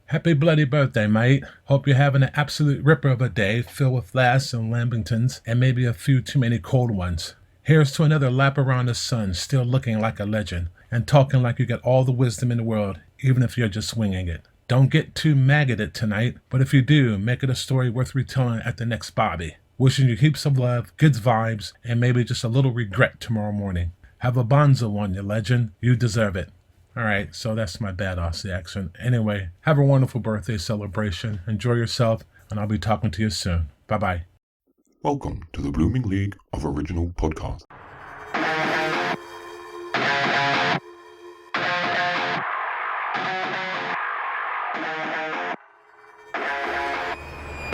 Happy bloody birthday, mate. Hope you're having an absolute ripper of a day filled with laughs and lambingtons and maybe a few too many cold ones. Here's to another lap around the sun, still looking like a legend and talking like you got all the wisdom in the world, even if you're just winging it. Don't get too maggoted tonight, but if you do, make it a story worth retelling at the next Bobby. Wishing you heaps of love, good vibes, and maybe just a little regret tomorrow morning. Have a bonzo on you, legend. You deserve it. Alright, so that's my bad Aussie accent. Anyway, have a wonderful birthday celebration. Enjoy yourself, and I'll be talking to you soon. Bye-bye. Welcome to the Blooming League of Original Podcasts.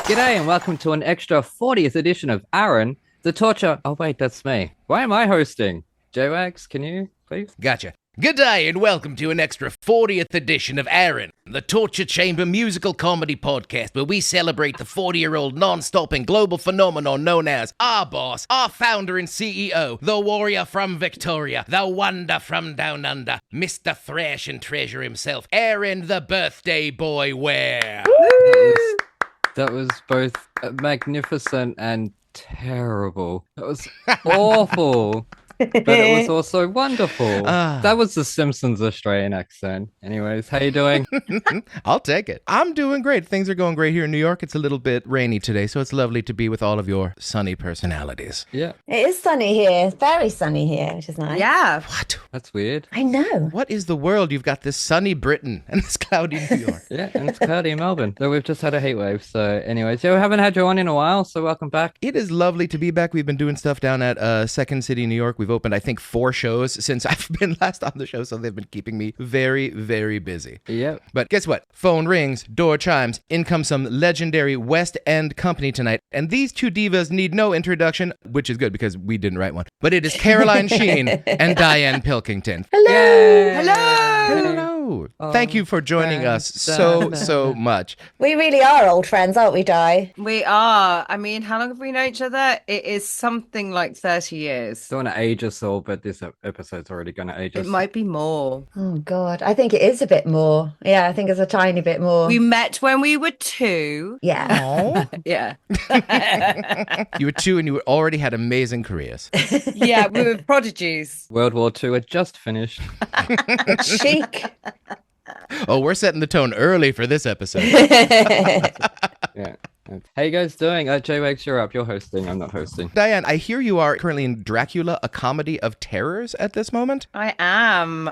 G'day and welcome to an extra 40th edition of Aaron, the Torture... Oh wait, that's me. Why am I hosting? JWags, can you, please? Gotcha. Good day and welcome to an extra 40th edition of Aaron, the Torture Chamber musical comedy podcast where we celebrate the 40-year-old non-stopping global phenomenon known as our boss, our founder and CEO, the warrior from Victoria, the wonder from down under, Mr. Thrash and Treasure himself, Aaron the Birthday Boy Ware. That was both magnificent and terrible. That was awful. But it was also wonderful. That was the Simpsons Australian accent. Anyways, how you doing? I'll take it. I'm doing great. Things are going great here in New York. It's a little bit rainy today, so it's lovely to be with all of your sunny personalities. Yeah. It is sunny here. It's very sunny here, which is nice. Yeah. What? That's weird. I know. What is the world? You've got this sunny Britain and this cloudy New York. Yeah, and it's cloudy in Melbourne. So we've just had a heat wave. So anyways, yeah, we haven't had you on in a while, so welcome back. It is lovely to be back. We've been doing stuff down at Second City, New York. We've opened, I think, 4 shows since I've been last on the show, so they've been keeping me very, very busy. Yep. But guess what? Phone rings, door chimes, in comes some legendary West End company tonight. And these two divas need no introduction, which is good because we didn't write one. But it is Caroline Sheen and Dianne Pilkington. Hello. Hello. Thank you for joining us so much. We really are old friends, aren't we, Di? We are. I mean, how long have we known each other? It is something like 30 years. Don't want to age us all, but this episode's already going to age us. It might be more. Oh, God. I think it is a bit more. Yeah, I think it's a tiny bit more. We met when we were 2. Yeah. Yeah. You were 2 and you already had amazing careers. Yeah, we were prodigies. World War II had just finished. Chic. Oh, we're setting the tone early for this episode. Yeah. How you guys doing? JWags, you're up. You're hosting. I'm not hosting. Dianne, I hear you are currently in Dracula, a comedy of terrors at this moment. I am.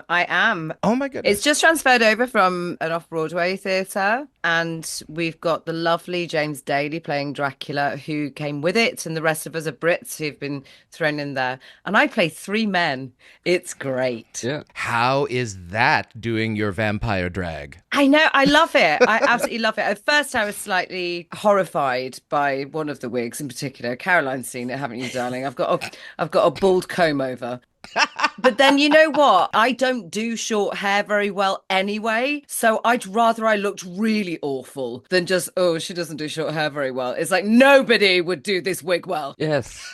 Oh my goodness. It's just transferred over from an off-Broadway theatre, and we've got the lovely James Daly playing Dracula, who came with it, and the rest of us are Brits who've been thrown in there. And I play 3 men. It's great. Yeah. How is that doing your vampire drag? I know. I love it. I absolutely love it. At first, I was slightly horrified by one of the wigs in particular. Caroline's seen it, haven't you, darling? I've got a bald comb over. But then you know what? I don't do short hair very well anyway. So I'd rather I looked really awful than just, oh, she doesn't do short hair very well. It's like nobody would do this wig well. Yes.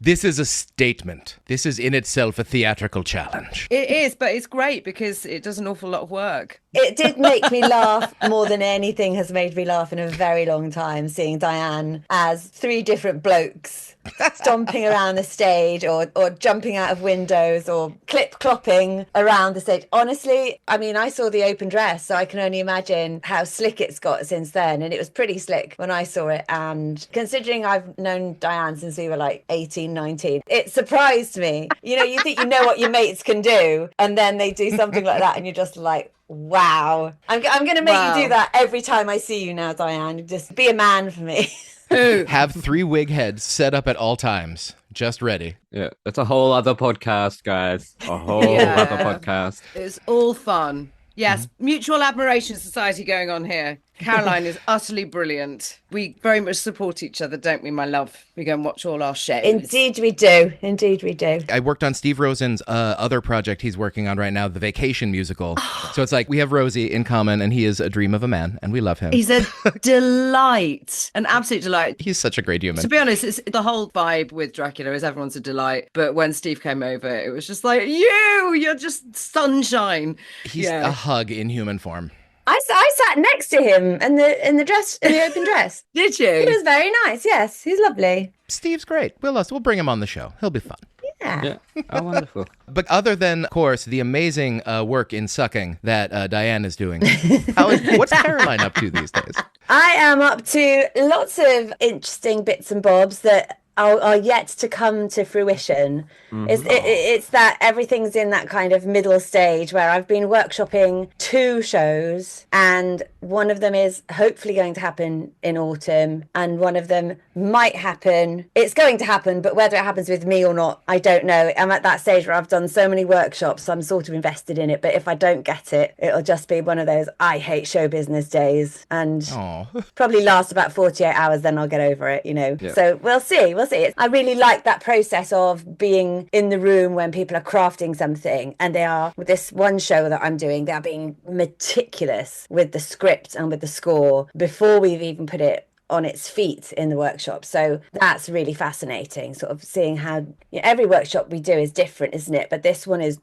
This is a statement. This is in itself a theatrical challenge. It is, but it's great because it does an awful lot of work. It did make me laugh more than anything has made me laugh in a very long time, seeing Dianne as 3 different blokes stomping around the stage or jumping out of windows or clip-clopping around the stage. Honestly, I mean, I saw the open dress, so I can only imagine how slick it's got since then. And it was pretty slick when I saw it. And considering I've known Dianne since we were like 18, 19, it surprised me. You know, you think you know what your mates can do, and then they do something like that, and you're just like, wow. I'm going to make you do that every time I see you now, Dianne. Just be a man for me. Have 3 wig heads set up at all times, just ready. Yeah, it's a whole other podcast, guys. A whole other podcast. It's all fun. Yes, mutual admiration society going on here. Caroline is utterly brilliant. We very much support each other, don't we, my love? We go and watch all our shows. Indeed we do. Indeed we do. I worked on Steve Rosen's other project he's working on right now, the Vacation musical. So it's like we have Rosie in common, and he is a dream of a man, and we love him. He's a delight, an absolute delight. He's such a great human. To be honest, it's, the whole vibe with Dracula is everyone's a delight. But when Steve came over, it was just like, you're just sunshine. He's a hug in human form. I sat sat next to him in the open dress. Did He you? was very nice. Yes, he's lovely. Steve's great. We'll bring him on the show. He'll be fun. Yeah. Yeah. Oh, wonderful. But other than, of course, the amazing work in sucking that Dianne is doing, what's Caroline up to these days? I am up to lots of interesting bits and bobs that are yet to come to fruition. It's that everything's in that kind of middle stage where I've been workshopping 2 shows, and one of them is hopefully going to happen in autumn, and one of them might happen. It's going to happen, but whether it happens with me or not, I don't know. I'm at that stage where I've done so many workshops, so I'm sort of invested in it. But if I don't get it, it'll just be one of those I hate show business days, and probably last about 48 hours, then I'll get over it, you know. Yeah. So we'll see. I really like that process of being in the room when people are crafting something, and they are, with this one show that I'm doing, they are being meticulous with the script and with the score before we've even put it on its feet in the workshop. So that's really fascinating, sort of seeing how every workshop we do is different, isn't it? But this one is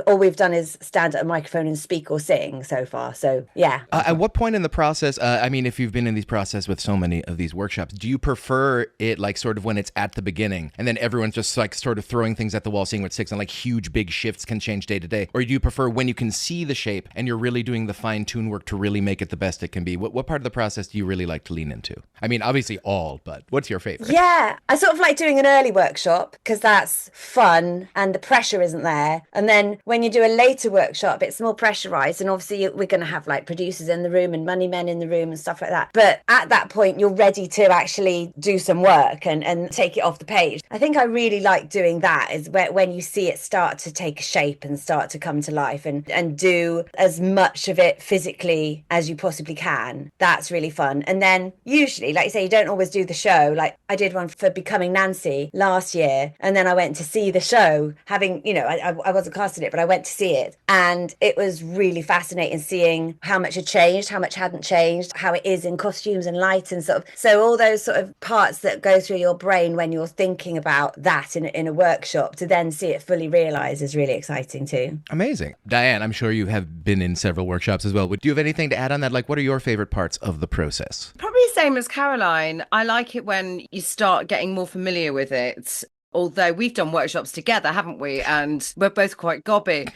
all we've done is stand at a microphone and speak or sing so far. So yeah. At what point in the process, I mean, if you've been in these process with so many of these workshops, do you prefer it like sort of when it's at the beginning and then everyone's just like sort of throwing things at the wall, seeing what sticks, and like huge big shifts can change day to day? Or do you prefer when you can see the shape and you're really doing the fine tune work to really make it the best it can be? What part of the process do you really like to lean into? I mean, obviously all, but what's your favorite? Yeah, I sort of like doing an early workshop because that's fun and the pressure isn't there. And then when you do a later workshop, it's more pressurized. And obviously we're going to have like producers in the room and money men in the room and stuff like that. But at that point, you're ready to actually do some work and take it off the page. I think I really like doing that, is when you see it start to take shape and start to come to life and do as much of it physically as you possibly can. That's really fun. And then usually, like you say, you don't always do the show. Like I did one for Becoming Nancy last year, and then I went to see the show, having, I wasn't casting it, but I went to see it, and it was really fascinating seeing how much had changed, how much hadn't changed, how it is in costumes and light and sort of, so all those sort of parts that go through your brain when you're thinking about that in a workshop, to then see it fully realized is really exciting too. Amazing. Dianne, I'm sure you have been in several workshops as well. Do you have anything to add on that? Like, what are your favorite parts of the process? Probably the same as Caroline. I like it when you start getting more familiar with it. Although we've done workshops together, haven't we? And we're both quite gobby.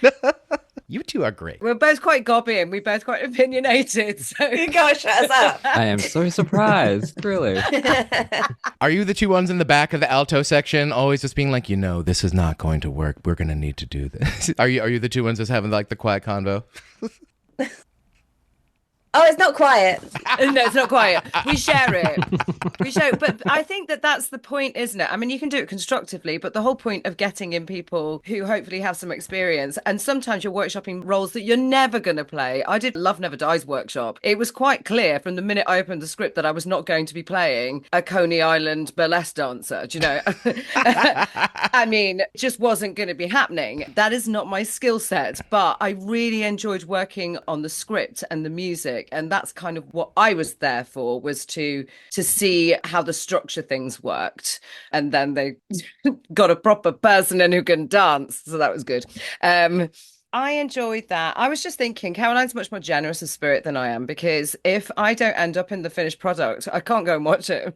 You two are great. We're both quite gobby and we're both quite opinionated. So You gotta shut us up. I am so surprised, really. Are you the two ones in the back of the alto section always just being like, this is not going to work. We're going to need to do this. Are you the two ones just having like the quiet convo? Oh, it's not quiet. No, it's not quiet. We share it. But I think that's the point, isn't it? I mean, you can do it constructively, but the whole point of getting in people who hopefully have some experience, and sometimes you're workshopping roles that you're never going to play. I did Love Never Dies workshop. It was quite clear from the minute I opened the script that I was not going to be playing a Coney Island burlesque dancer. Do you know? I mean, it just wasn't going to be happening. That is not my skill set, but I really enjoyed working on the script and the music. And that's kind of what I was there for, was to see how the structure things worked. And then they got a proper person in who can dance. So that was good. I enjoyed that. I was just thinking, Caroline's much more generous of spirit than I am, because if I don't end up in the finished product, I can't go and watch it.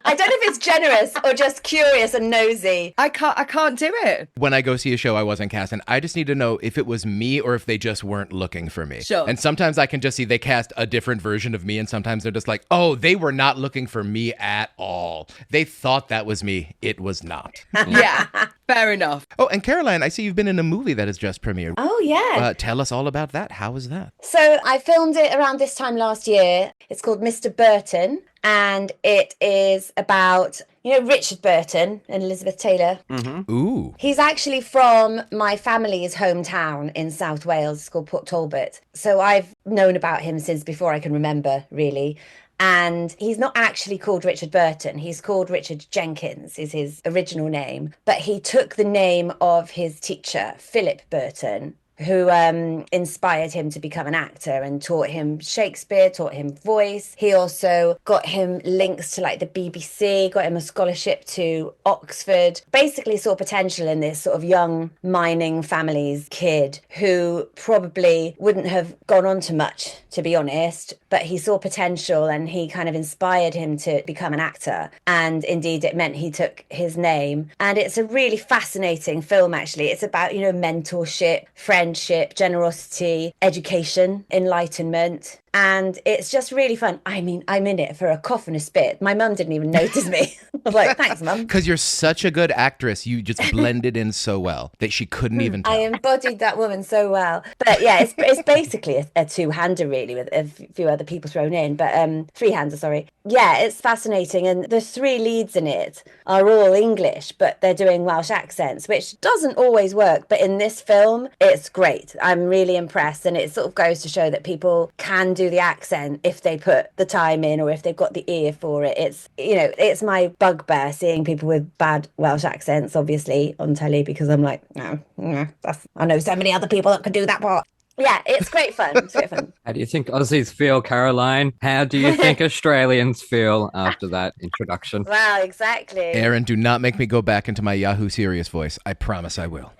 I don't know if it's generous or just curious and nosy. I can't do it. When I go see a show I wasn't cast in, I just need to know if it was me or if they just weren't looking for me. Sure. And sometimes I can just see they cast a different version of me, and sometimes they're just like, oh, they were not looking for me at all. They thought that was me. It was not. Yeah, fair enough. Oh, and Caroline, I see you've been in a movie that has just premiered. Oh, yeah. Tell us all about that. How was that? So I filmed it around this time last year. It's called Mr. Burton, and it is about, Richard Burton and Elizabeth Taylor. Mm-hmm. Ooh. He's actually from my family's hometown in South Wales. It's called Port Talbot. So I've known about him since before I can remember, really. And he's not actually called Richard Burton. He's called Richard Jenkins, is his original name. But he took the name of his teacher, Philip Burton, who inspired him to become an actor and taught him Shakespeare, taught him voice. He also got him links to like the BBC, got him a scholarship to Oxford, basically saw potential in this sort of young mining family's kid who probably wouldn't have gone on to much, to be honest, but he saw potential and he kind of inspired him to become an actor. And indeed, it meant he took his name. And it's a really fascinating film, actually. It's about, you know, mentorship, friendship, generosity, education, enlightenment. And it's just really fun. I mean, I'm in it for a cough and a spit. My mum didn't even notice me. I was like, thanks, Mum. Because you're such a good actress, you just blended in so well that she couldn't even tell. I embodied that woman so well. But yeah, it's basically a two-hander, really, with a few other people thrown in. But three-hander, sorry. Yeah, it's fascinating. And the three leads in it are all English, but they're doing Welsh accents, which doesn't always work. But in this film, it's great. I'm really impressed. And it sort of goes to show that people can do the accent if they put the time in or if they've got the ear for it. It's, you know, it's my bugbear seeing people with bad Welsh accents, obviously, on telly, because I'm like, no, I know so many other people that could do that part. Yeah, it's great fun. It's great fun. How do you think Aussies feel, Caroline? How do you think Australians feel after that introduction? Wow, exactly. Aaron, do not make me go back into my Yahoo Serious voice. I promise I will.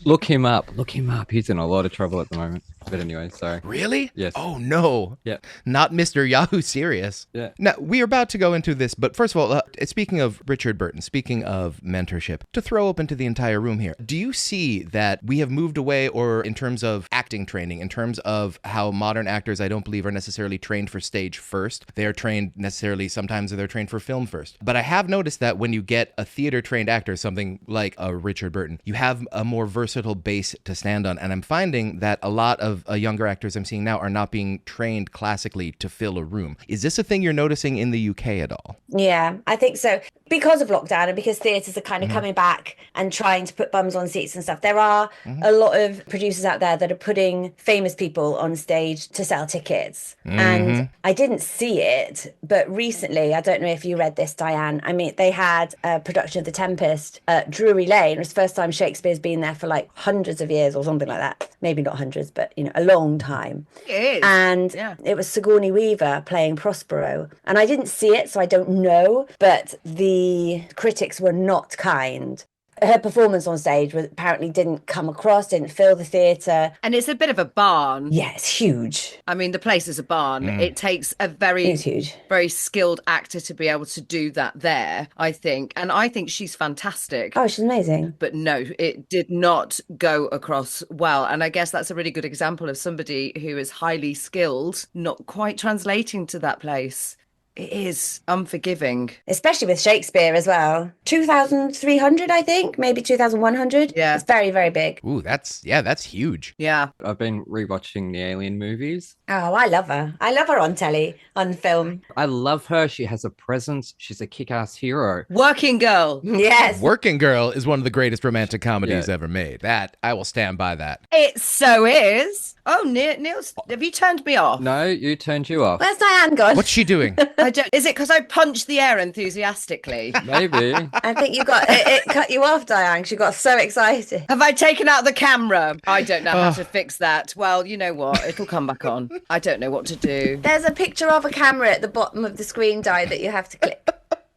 Look him up. Look him up. He's in a lot of trouble at the moment. But anyway, sorry. Really? Yes. Oh, no. Yeah. Not Mr. Yahoo Serious. Yeah. Now, we are about to go into this, but first of all, speaking of Richard Burton, speaking of mentorship, to throw open to the entire room here, do you see that we have moved away, or in terms of acting training, in terms of how modern actors, I don't believe, are necessarily trained for stage first. They are trained necessarily, sometimes they're trained for film first. But I have noticed that when you get a theater-trained actor, something like a Richard Burton, you have a more versatile base to stand on. And I'm finding that a lot of younger actors I'm seeing now are not being trained classically to fill a room. Is this a thing you're noticing in the UK at all? Yeah, I think so. Because of lockdown and because theatres are kind of coming back and trying to put bums on seats and stuff, there are a lot of producers out there that are putting famous people on stage to sell tickets. And I didn't see it, but recently, I don't know if you read this, Dianne, I mean, they had a production of The Tempest at Drury Lane. It was the first time Shakespeare's been there for like hundreds of years or something like that. Maybe not hundreds, but, you know, a long time. It is. And it was Sigourney Weaver playing Prospero. And I didn't see it, so I don't know, but the critics were not kind. Her performance on stage apparently didn't come across, didn't fill the theatre. And it's a bit of a barn. Yeah, it's huge. I mean, the place is a barn. It takes a It's huge. very skilled actor to be able to do that there, I think. And I think she's fantastic. Oh, she's amazing. But no, it did not go across well. And I guess that's a really good example of somebody who is highly skilled, not quite translating to that place. It is unforgiving. Especially with Shakespeare as well. 2,300, I think, maybe 2,100. Yeah. It's very, very big. Ooh, that's huge. Yeah. I've been rewatching the Alien movies. Oh, I love her. I love her on telly, on film. I love her. She has a presence. She's a kick-ass hero. Working girl. Yes. Working Girl is one of the greatest romantic comedies ever made. That, I will stand by that. It so is. Oh, Neil, have you turned me off? No, you turned you off. Where's Dianne gone? What's she doing? I don't. Is it because I punched the air enthusiastically? Maybe. I think you got it cut you off, Dianne. She got so excited. Have I taken out the camera? I don't know how to fix that. Well, you know what? It'll come back on. I don't know what to do. There's a picture of a camera at the bottom of the screen, Di, that you have to click.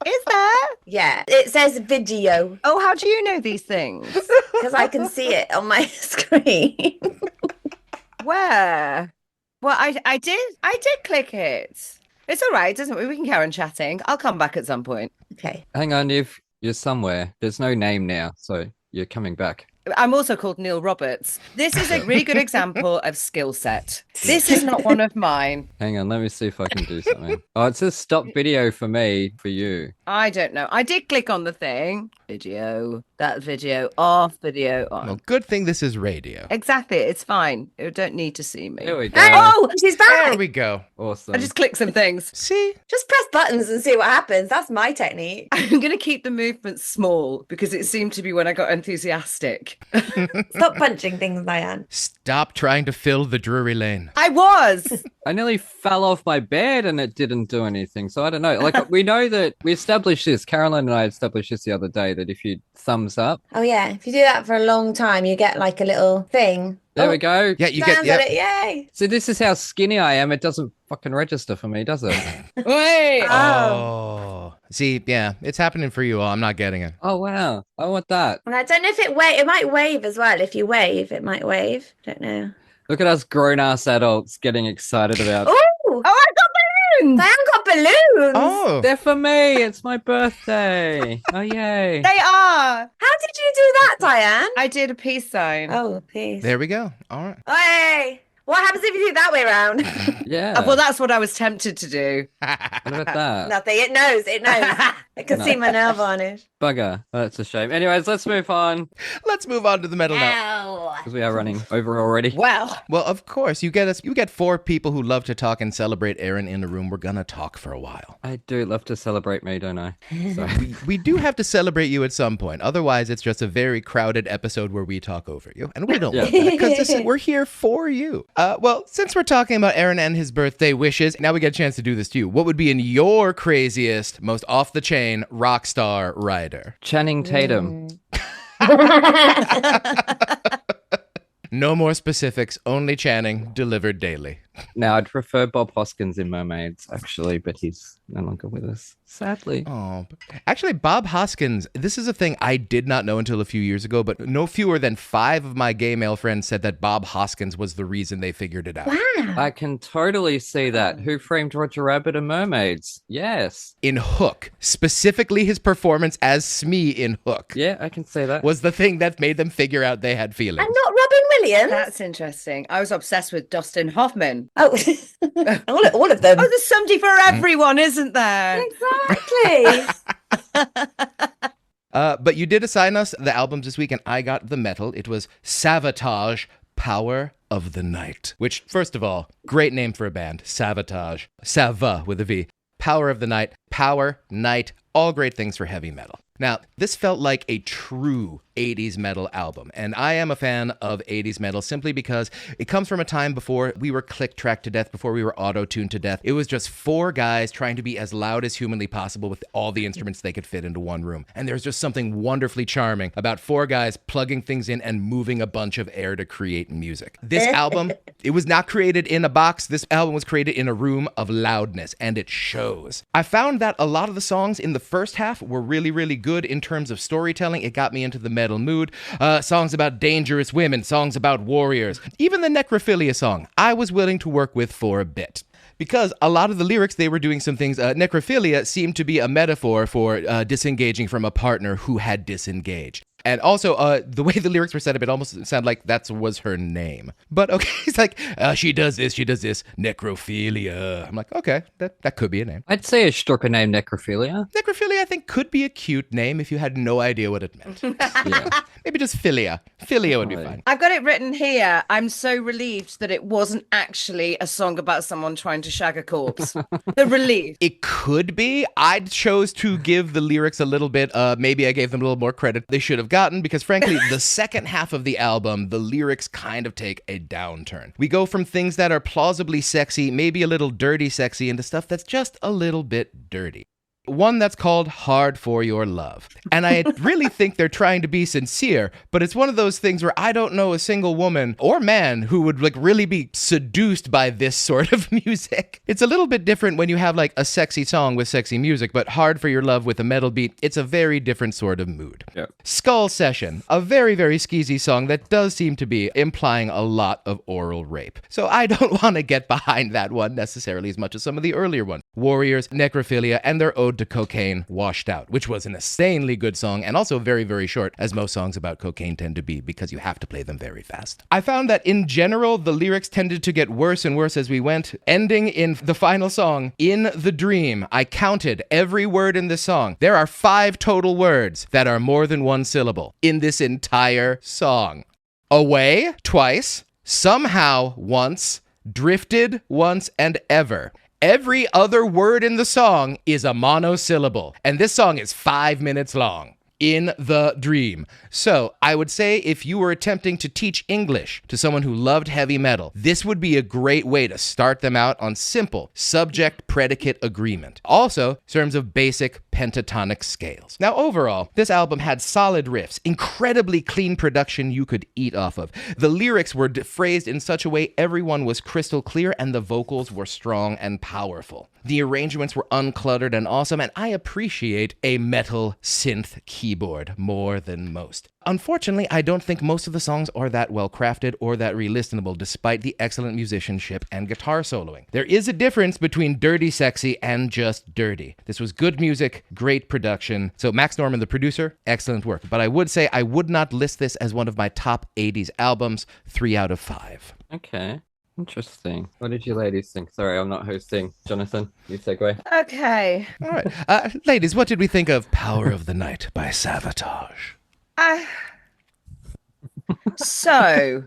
Is there? Yeah, it says video Oh, how do you know these things? because I can see it on my screen. Where? Well, I did click it. It's all right, doesn't it? We can carry on chatting. I'll come back at some point. Okay. Hang on, if you're somewhere. There's no name now, so you're coming back. I'm also called Neil Roberts. This is a really good example of skill set. This is not one of mine. Hang on, let me see if I can do something. Oh, it says stop video for me, for you. I don't know. I did click on the thing. Video. That video off. Video on. Well, good thing this is radio. Exactly. It's fine. You don't need to see me. There we go. Oh, she's back. There we go. Awesome. I just clicked some things. See? Just press buttons and see what happens. That's my technique. I'm going to keep the movements small because it seemed to be when I got enthusiastic. Stop punching things, Dianne. Stop trying to fill the Drury Lane. I was. I nearly fell off my bed and it didn't do anything. So I don't know. Like, we know that we established this. Caroline and I established this the other day that if you thumbs up. Oh, yeah. If you do that for a long time, you get like a little thing There we go. Yeah, you Diane get got it. Yay. See, this is how skinny I am. It doesn't fucking register for me, does it? Wait. Oh. See, yeah, it's happening for you all. I'm not getting it. Oh, wow. I want that. And I don't know if it might wave as well. If you wave, it might wave. I don't know. Look at us grown-ass adults getting excited about Oh, I got balloons. Diane got balloons. Oh. They're for me. It's my birthday. Oh, yay. They are. How did you do that, Diane? I did a peace sign. Oh, peace. There we go. All right. Hey, what happens if you do it that way around? Yeah. Well, that's what I was tempted to do. What about that? Nothing. It knows. I can see my nail varnish. Bugger. That's a shame. Anyways, let's move on Let's move on to the metal now. Ow. because we are running over already. Well, Well, of course, you get 4 people who love to talk and celebrate Aaron in a room. We're gonna talk for a while. I do love to celebrate me, don't I? So, We do have to celebrate you at some point. Otherwise, it's just a very crowded episode where we talk over you. And we don't want that because we're here for you. Well, since we're talking about Aaron and his birthday wishes, now we get a chance to do this to you. What would be in your craziest, most off-the-chain rock star rider? Channing Tatum. No more specifics, only Channing, delivered daily. Now, I'd prefer Bob Hoskins in Mermaids, actually, but he's no longer with us, sadly. Oh, actually, Bob Hoskins, this is a thing I did not know until a few years ago, but no fewer than 5 of my gay male friends said that Bob Hoskins was the reason they figured it out. I can totally see that. Who Framed Roger Rabbit and Mermaids? Yes. In Hook, specifically his performance as Smee in Hook, Yeah, I can see that. was the thing that made them figure out they had feelings. And not Robin Williams. that's interesting. I was obsessed with Dustin Hoffman. Oh, all of them. Oh, there's somebody for everyone, isn't there? Exactly. But you did assign us the albums this week, and I got the metal. It was Savatage Power of the Night, which, first of all, great name for a band. Savatage. Sava with a V. Power of the Night. Power, night, all great things for heavy metal. Now, this felt like a true 80s metal album, and I am a fan of 80s metal simply because it comes from a time before we were click-tracked to death, before we were auto-tuned to death. It was just 4 guys trying to be as loud as humanly possible with all the instruments they could fit into one room. And there's just something wonderfully charming about 4 guys plugging things in and moving a bunch of air to create music. This album, it was not created in a box. This album was created in a room of loudness, and it shows. I found that a lot of the songs in the first half were really, really good in terms of storytelling. It got me into the metal mood. Songs about dangerous women, songs about warriors, even the necrophilia song, I was willing to work with for a bit. Because a lot of the lyrics, they were doing some things. Necrophilia seemed to be a metaphor for disengaging from a partner who had disengaged. And also, the way the lyrics were set up, it almost sounded like that was her name. But okay, it's like, she does this, necrophilia. I'm like, okay, that could be a name. I'd say a stripper named Necrophilia. Necrophilia, I think, could be a cute name if you had no idea what it meant. Yeah. Maybe just philia. Philia would be fine. I've got it written here. I'm so relieved that it wasn't actually a song about someone trying to shag a corpse. The relief. It could be. I chose to give the lyrics a little bit, maybe I gave them a little more credit they should have gotten, because frankly, the second half of the album, the lyrics kind of take a downturn. We go from things that are plausibly sexy, maybe a little dirty sexy, into stuff that's just a little bit dirty. One that's called Hard for Your Love. And I really think they're trying to be sincere, but it's one of those things where I don't know a single woman or man who would really be seduced by this sort of music. It's a little bit different when you have a sexy song with sexy music, but Hard for Your Love with a metal beat, it's a very different sort of mood. Yep. Skull Session, a very, very skeezy song that does seem to be implying a lot of oral rape. So I don't want to get behind that one necessarily as much as some of the earlier ones. Warriors, Necrophilia, and their ode to cocaine, Washed Out, which was an insanely good song and also very, very short, as most songs about cocaine tend to be, because you have to play them very fast. I found that in general, the lyrics tended to get worse and worse as we went, ending in the final song, In the Dream. I counted every word in this song. There are 5 total words that are more than 1 syllable in this entire song. Away, twice. Somehow, once. Drifted, once, and ever. Every other word in the song is a monosyllable, and this song is 5 minutes long. in the dream. So I would say if you were attempting to teach English to someone who loved heavy metal, this would be a great way to start them out on simple subject-predicate agreement. Also, in terms of basic pentatonic scales. Now, overall, this album had solid riffs, incredibly clean production you could eat off of. The lyrics were phrased in such a way everyone was crystal clear, and the vocals were strong and powerful. The arrangements were uncluttered and awesome, and I appreciate a metal synth keyboard more than most. Unfortunately, I don't think most of the songs are that well crafted or that re-listenable, despite the excellent musicianship and guitar soloing. There is a difference between dirty sexy and just dirty. This was good music, great production. So Max Norman, the producer, excellent work. But I would say I would not list this as one of my top 80s albums, 3 out of 5. Okay. Interesting. What did you ladies think? Sorry, I'm not hosting. Jonathan, you segue. Okay. All right. Ladies, what did we think of Power of the Night by Savatage? So,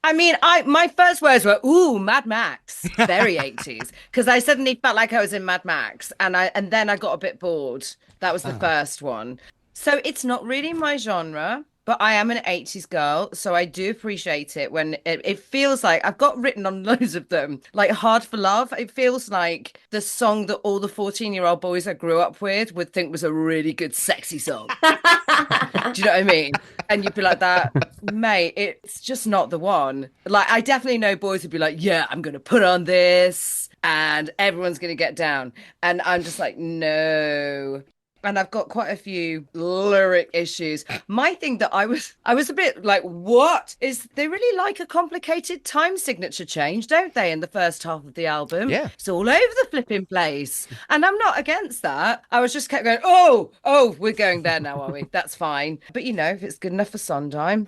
I mean, my first words were, ooh, Mad Max, very 80s, because I suddenly felt like I was in Mad Max, and then I got a bit bored. That was the first one. So it's not really my genre, but I am an 80s girl, so I do appreciate it when it feels like I've got written on loads of them, like Hard for Love. It feels like the song that all the 14-year-old boys I grew up with would think was a really good, sexy song. Do you know what I mean? And you'd be like that, mate, it's just not the one. Like, I definitely know boys would be like, yeah, I'm going to put on this and everyone's going to get down. And I'm just like, no. And I've got quite a few lyric issues. My thing that I was a bit like, what? Is they really like a complicated time signature change, don't they, in the first half of the album? Yeah. It's all over the flipping place. And I'm not against that. I was just kept going, oh, we're going there now, are we? That's fine. But, you know, if it's good enough for Sondheim.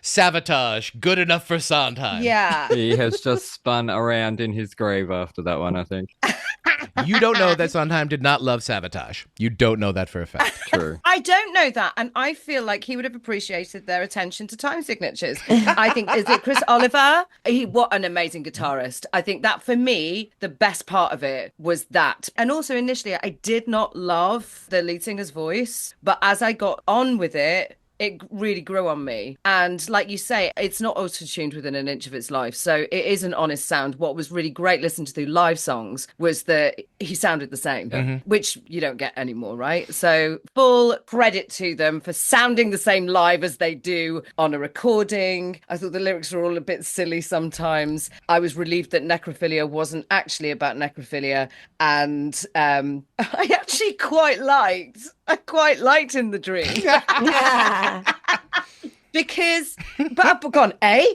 Savatage, good enough for Sondheim. Yeah. He has just spun around in his grave after that one, I think. You don't know that Sondheim did not love Savatage. You don't know that for a fact. True. I don't know that. And I feel like he would have appreciated their attention to time signatures. I think, is it Chris Oliver? What an amazing guitarist. I think that for me, the best part of it was that. And also initially, I did not love the lead singer's voice. But as I got on with it really grew on me. And like you say, it's not auto-tuned within an inch of its life. So it is an honest sound. What was really great listening to the live songs was that he sounded the same, which you don't get anymore, right? So full credit to them for sounding the same live as they do on a recording. I thought the lyrics were all a bit silly sometimes. I was relieved that necrophilia wasn't actually about necrophilia. And I actually quite liked In the Dream. Because, but I've gone,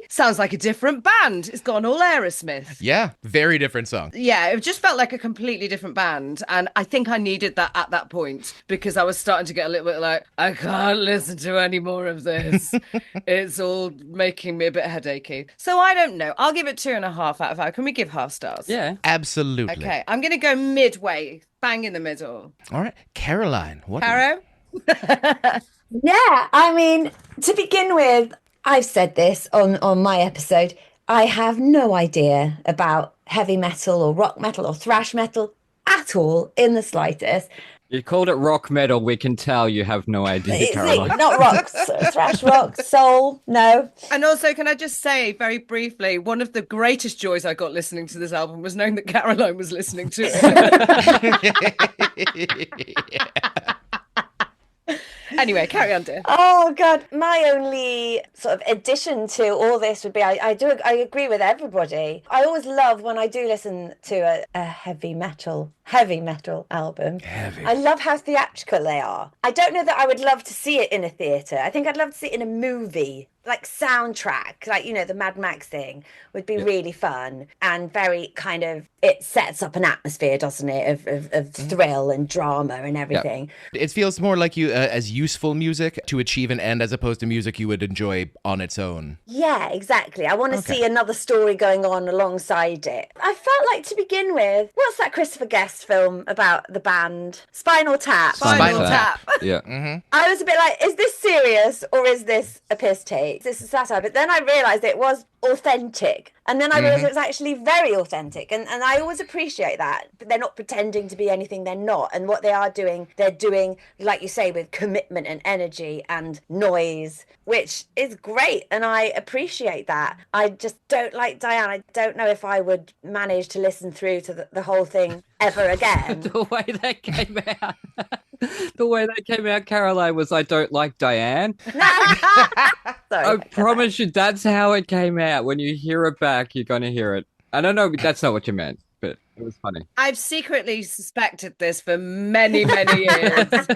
sounds like a different band. It's gone all Aerosmith. Yeah, very different song. Yeah, it just felt like a completely different band. And I think I needed that at that point because I was starting to get a little bit like, I can't listen to any more of this. It's all making me a bit headachy. So I don't know. I'll give it 2.5 out of 5. Can we give half stars? Yeah. Absolutely. Okay, I'm going to go midway, bang in the middle. All right. Caroline, what? Caro? Yeah, I mean, to begin with, I've said this on my episode, I have no idea about heavy metal or rock metal or thrash metal at all in the slightest. You called it rock metal. We can tell you have no idea, Caroline. Not rock, thrash rock, soul, no. And also, can I just say very briefly, one of the greatest joys I got listening to this album was knowing that Caroline was listening to it. Anyway, carry on, dear. Oh God, my only sort of addition to all this would be I agree with everybody. I always love when I do listen to a heavy metal album. I love how theatrical they are. I don't know that I would love to see it in a theatre. I think I'd love to see it in a movie, like soundtrack, like, you know, the Mad Max thing would be really fun and very kind of, it sets up an atmosphere, doesn't it, of thrill and drama and everything. Yeah. It feels more like you as useful music to achieve an end as opposed to music you would enjoy on its own. Yeah, exactly. I want to see another story going on alongside it. I felt like, to begin with, what's that Christopher Guest film about the band? Spinal Tap. Spinal Tap. Yeah. I was a bit like, is this serious or is this a piss take? okay, this is satire, but then I realised it was authentic. And then I realised it was actually very authentic. And I always appreciate that. But they're not pretending to be anything they're not. And what they are doing, they're doing, like you say, with commitment and energy and noise, which is great. And I appreciate that. I just don't like Dianne. I don't know if I would manage to listen through to the whole thing ever again. The way that came out. The way that came out, Caroline, was I don't like Dianne. Sorry, I promise you, that's how it came out. When you hear it back, you're going to hear it. I don't know, that's not what you meant, but it was funny. I've secretly suspected this for many, many years. To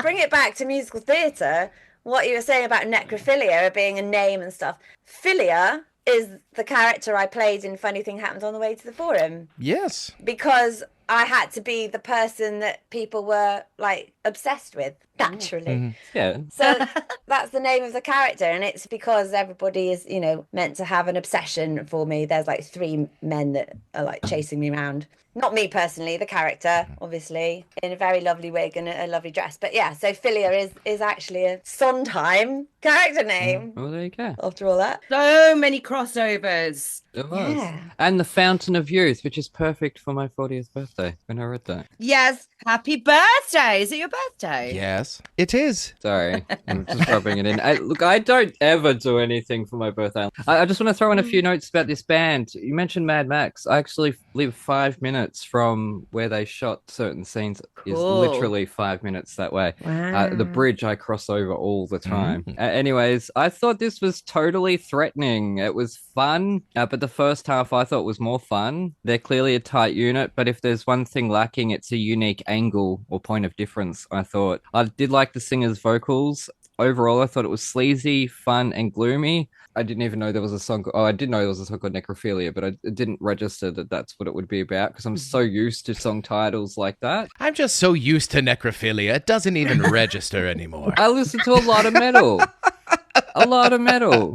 bring it back to musical theatre, what you were saying about necrophilia being a name and stuff, philia is the character I played in Funny Thing Happens on the Way to the Forum. Yes. Because I had to be the person that people were like obsessed with, naturally. Yeah. So that's the name of the character, and it's because everybody is, you know, meant to have an obsession for me. There's like 3 men that are like chasing me around. Not me personally, the character, obviously, in a very lovely wig and a lovely dress. But yeah, so Philia is actually a Sondheim character name. Well, there you go. After all that. So many crossovers. It was. Yeah. And the Fountain of Youth, which is perfect for my 40th birthday when I read that. Yes. Happy birthday. Is it your birthday? Yes, it is. Sorry, I'm just rubbing it in. Look, I don't ever do anything for my birthday. I just want to throw in a few notes about this band. You mentioned Mad Max. I actually live 5 minutes from where they shot certain scenes. Is Cool. literally 5 minutes that way. Wow. The bridge I cross over all the time. Anyways, I thought this was totally threatening. It was fun, but the first half I thought was more fun. They're clearly a tight unit, but if there's one thing lacking, it's a unique angle or point of difference, I thought. I did like the singer's vocals. Overall, I thought it was sleazy, fun, and gloomy. I didn't even know there was a song. Oh, I did know there was a song called Necrophilia, but it didn't register that that's what it would be about because I'm so used to song titles like that. I'm just so used to necrophilia, it doesn't even register anymore. I listen to a lot of metal. A lot of metal.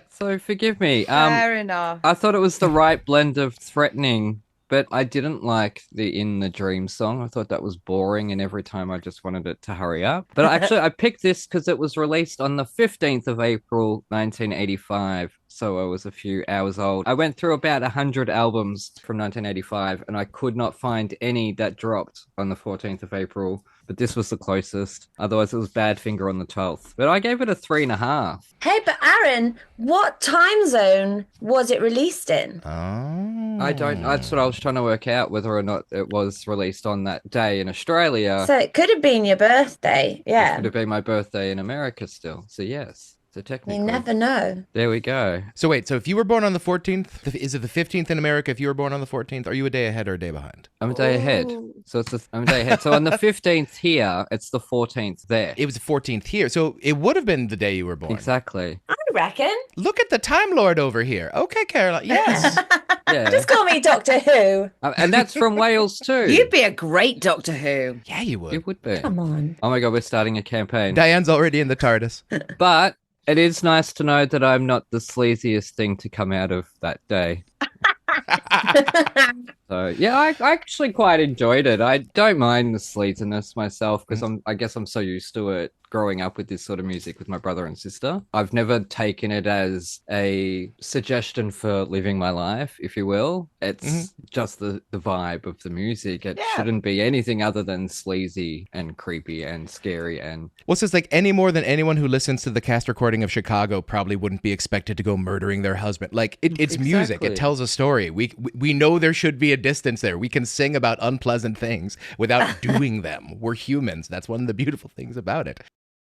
So forgive me. Fair enough. I thought it was the right blend of threatening, but I didn't like the In the Dream song. I thought that was boring, and every time I just wanted it to hurry up. But actually, I picked this because it was released on the 15th of April, 1985. So I was a few hours old. I went through about 100 albums from 1985, and I could not find any that dropped on the 14th of April. But this was the closest. Otherwise, it was Badfinger on the 12th. But I gave it a 3.5. Hey, but Aaron, what time zone was it released in? That's what I was trying to work out, whether or not it was released on that day in Australia. So it could have been your birthday. It Yeah. could have been my birthday in America still. So yes. So You technically. never know. There we go. So wait, so if you were born on the 14th, is it the 15th in America if you were born on the 14th? Are you a day ahead or a day behind? I'm a day ahead. Ooh. So I'm a day ahead. So on the 15th here, it's the 14th there. It was the 14th here, so it would have been the day you were born. Exactly. I reckon. Look at the Time Lord over here. Okay, Caroline. Yes. Yeah. Just call me Doctor Who. And that's from Wales too. You'd be a great Doctor Who. Yeah, you would. It would be. Come on. Oh my God, we're starting a campaign. Diane's already in the TARDIS. But it is nice to know that I'm not the sleaziest thing to come out of that day. So yeah, I actually quite enjoyed it. I don't mind the sleaziness myself because I guess I'm so used to it growing up with this sort of music with my brother and sister. I've never taken it as a suggestion for living my life, if you will. It's just the vibe of the music. It shouldn't be anything other than sleazy and creepy and scary. And Well, it's just like any more than anyone who listens to the cast recording of Chicago probably wouldn't be expected to go murdering their husband. Like it's music. Exactly. It tells a story. We know there should be a distance there. We can sing about unpleasant things without doing them. We're humans. That's one of the beautiful things about it.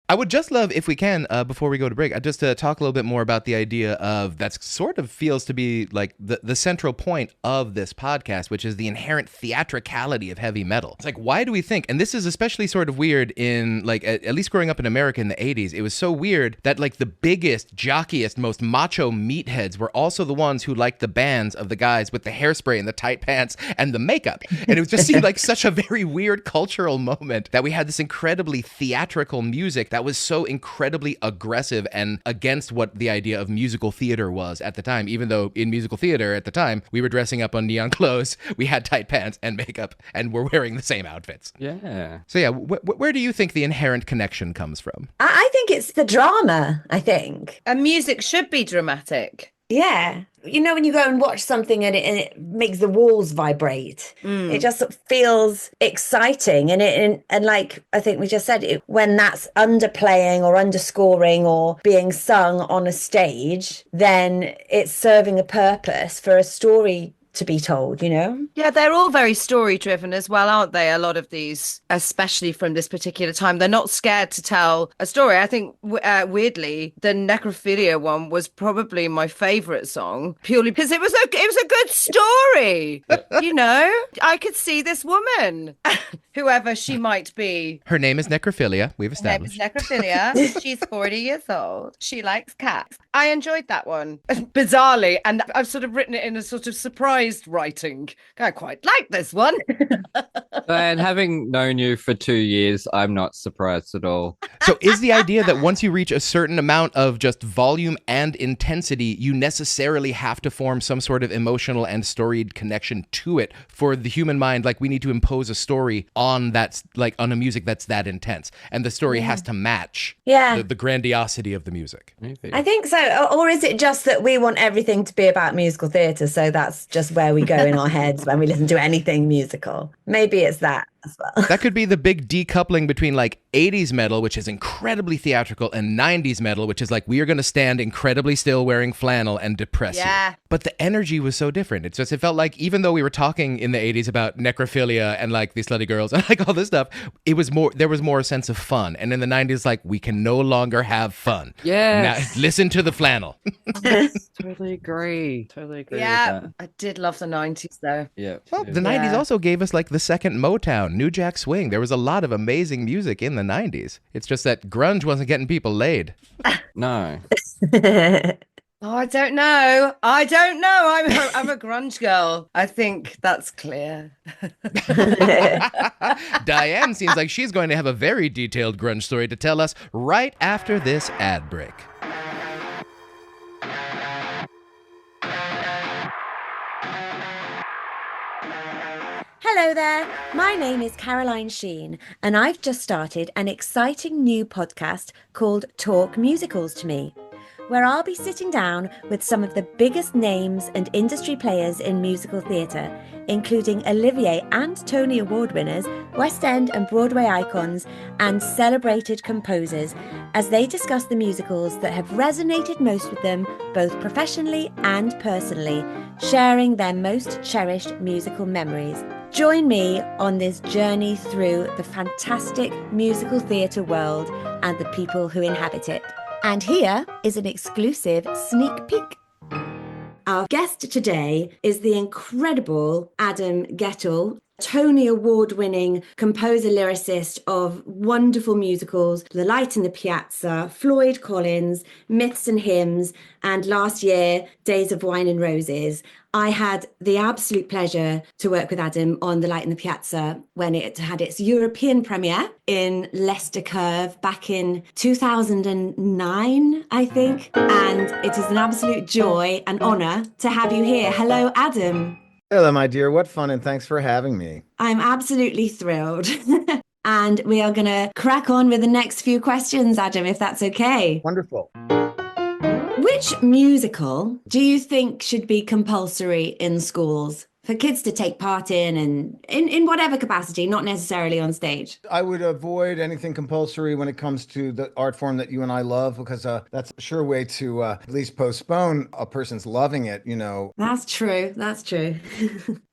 I would just love, if we can, before we go to break, just to talk a little bit more about the idea of that sort of feels to be like the central point of this podcast, which is the inherent theatricality of heavy metal. It's like, why do we think, and this is especially sort of weird in like, at least growing up in America in the 80s, it was so weird that like the biggest, jockiest, most macho meatheads were also the ones who liked the bands of the guys with the hairspray and the tight pants and the makeup. And it just seemed like such a very weird cultural moment that we had this incredibly theatrical music that was so incredibly aggressive and against what the idea of musical theater was at the time, even though in musical theater at the time, we were dressing up on neon clothes, we had tight pants and makeup, and we're wearing the same outfits. Yeah. So yeah, where do you think the inherent connection comes from? I think it's the drama, I think. And music should be dramatic. Yeah. You know, when you go and watch something and it makes the walls vibrate, it just sort of feels exciting. And like I think we just said, when that's underplaying or underscoring or being sung on a stage, then it's serving a purpose for a story to be told, you know? Yeah, they're all very story driven as well, aren't they? A lot of these, especially from this particular time, they're not scared to tell a story. I think weirdly, the Necrophilia one was probably my favorite song, purely because it was a good story. You know, I could see this woman, whoever she might be. Her name is Necrophilia, we've established. Her name is Necrophilia. She's 40 years old. She likes cats. I enjoyed that one, bizarrely, and I've sort of written it in a sort of surprised writing. I quite like this one. And having known you for 2 years, I'm not surprised at all. So is the idea that once you reach a certain amount of just volume and intensity, you necessarily have to form some sort of emotional and storied connection to it for the human mind? Like we need to impose a story on that, like on a music that's that intense, and the story has to match the grandiosity of the music. Maybe. I think so. Or is it just that we want everything to be about musical theatre, so that's just where we go in our heads when we listen to anything musical? Maybe it's that as well. That could be the big decoupling between like 80s metal, which is incredibly theatrical, and 90s metal, which is like, we are going to stand incredibly still wearing flannel and depress you. But the energy was so different. It's just, it felt like even though we were talking in the 80s about necrophilia and like these slutty girls and like all this stuff, it was more, there was more a sense of fun. And in the 90s, like, we can no longer have fun. Yeah. Listen to the flannel. Totally agree. Yeah, with that. I did love the 90s though. Yeah. Well, the 90s also gave us like the second Motown, New Jack Swing. There was a lot of amazing music in the 90s. It's just that grunge wasn't getting people laid. No. Oh, I don't know. I'm a grunge girl. I think that's clear. Dianne seems like she's going to have a very detailed grunge story to tell us right after this ad break. Hello there, my name is Caroline Sheen, and I've just started an exciting new podcast called Talk Musicals to Me, where I'll be sitting down with some of the biggest names and industry players in musical theatre, including Olivier and Tony Award winners, West End and Broadway icons, and celebrated composers, as they discuss the musicals that have resonated most with them, both professionally and personally, sharing their most cherished musical memories. Join me on this journey through the fantastic musical theatre world and the people who inhabit it. And here is an exclusive sneak peek. Our guest today is the incredible Adam Gettle, Tony Award-winning composer-lyricist of wonderful musicals, The Light in the Piazza, Floyd Collins, Myths and Hymns, and last year, Days of Wine and Roses. I had the absolute pleasure to work with Adam on The Light in the Piazza when it had its European premiere in Leicester Curve back in 2009, I think. And it is an absolute joy and honour to have you here. Hello, Adam. Hello, my dear. What fun, and thanks for having me. I'm absolutely thrilled. And we are going to crack on with the next few questions, Adam, if that's okay. Wonderful. Which musical do you think should be compulsory in schools for kids to take part in, and in whatever capacity, not necessarily on stage? I would avoid anything compulsory when it comes to the art form that you and I love, because that's a sure way to at least postpone a person's loving it, you know. That's true. That's true.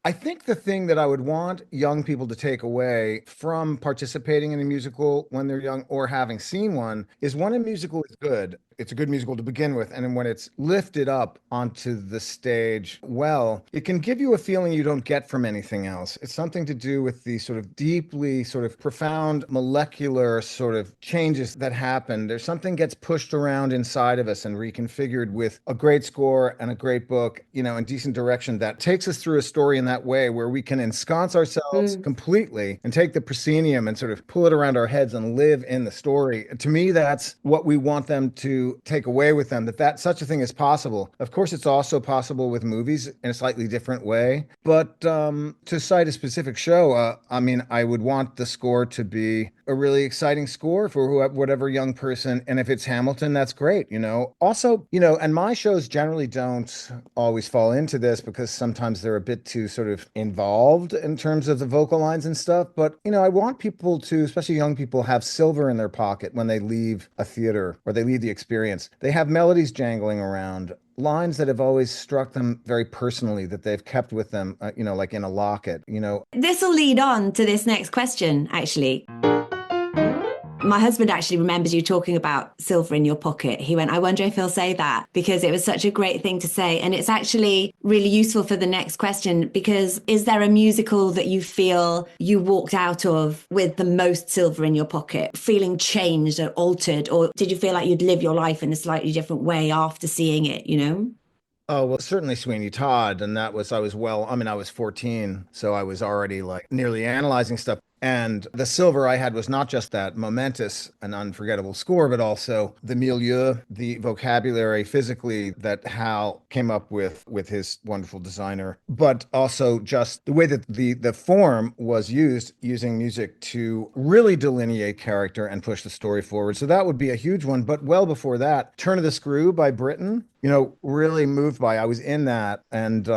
I think the thing that I would want young people to take away from participating in a musical when they're young or having seen one is when a musical is good, it's a good musical to begin with. And then when it's lifted up onto the stage, well, it can give you a feeling you don't get from anything else. It's something to do with the sort of deeply sort of profound molecular sort of changes that happen. There's something gets pushed around inside of us and reconfigured with a great score and a great book, you know, and decent direction that takes us through a story in that way where we can ensconce ourselves completely and take the proscenium and sort of pull it around our heads and live in the story. To me, that's what we want them to take away with them, that such a thing is possible. Of course, it's also possible with movies in a slightly different way. But to cite a specific show, I would want the score to be a really exciting score for whatever young person. And if it's Hamilton, that's great, Also, and my shows generally don't always fall into this because sometimes they're a bit too sort of involved in terms of the vocal lines and stuff. But, I want people to, especially young people, have silver in their pocket when they leave a theater or they leave the experience. They have melodies jangling around, lines that have always struck them very personally that they've kept with them, like in a locket, This will lead on to this next question, actually. My husband actually remembers you talking about silver in your pocket. He went, I wonder if he'll say that, because it was such a great thing to say. And it's actually really useful for the next question, because is there a musical that you feel you walked out of with the most silver in your pocket, feeling changed or altered? Or did you feel like you'd live your life in a slightly different way after seeing it, Oh, well, certainly Sweeney Todd. And I was 14, so I was already like nearly analyzing stuff. And the silver I had was not just that momentous and unforgettable score, but also the milieu, the vocabulary physically that Hal came up with his wonderful designer, but also just the way that the form was using music to really delineate character and push the story forward. So that would be a huge one. But well before that, Turn of the Screw by Burton, really moved by. I was in that. And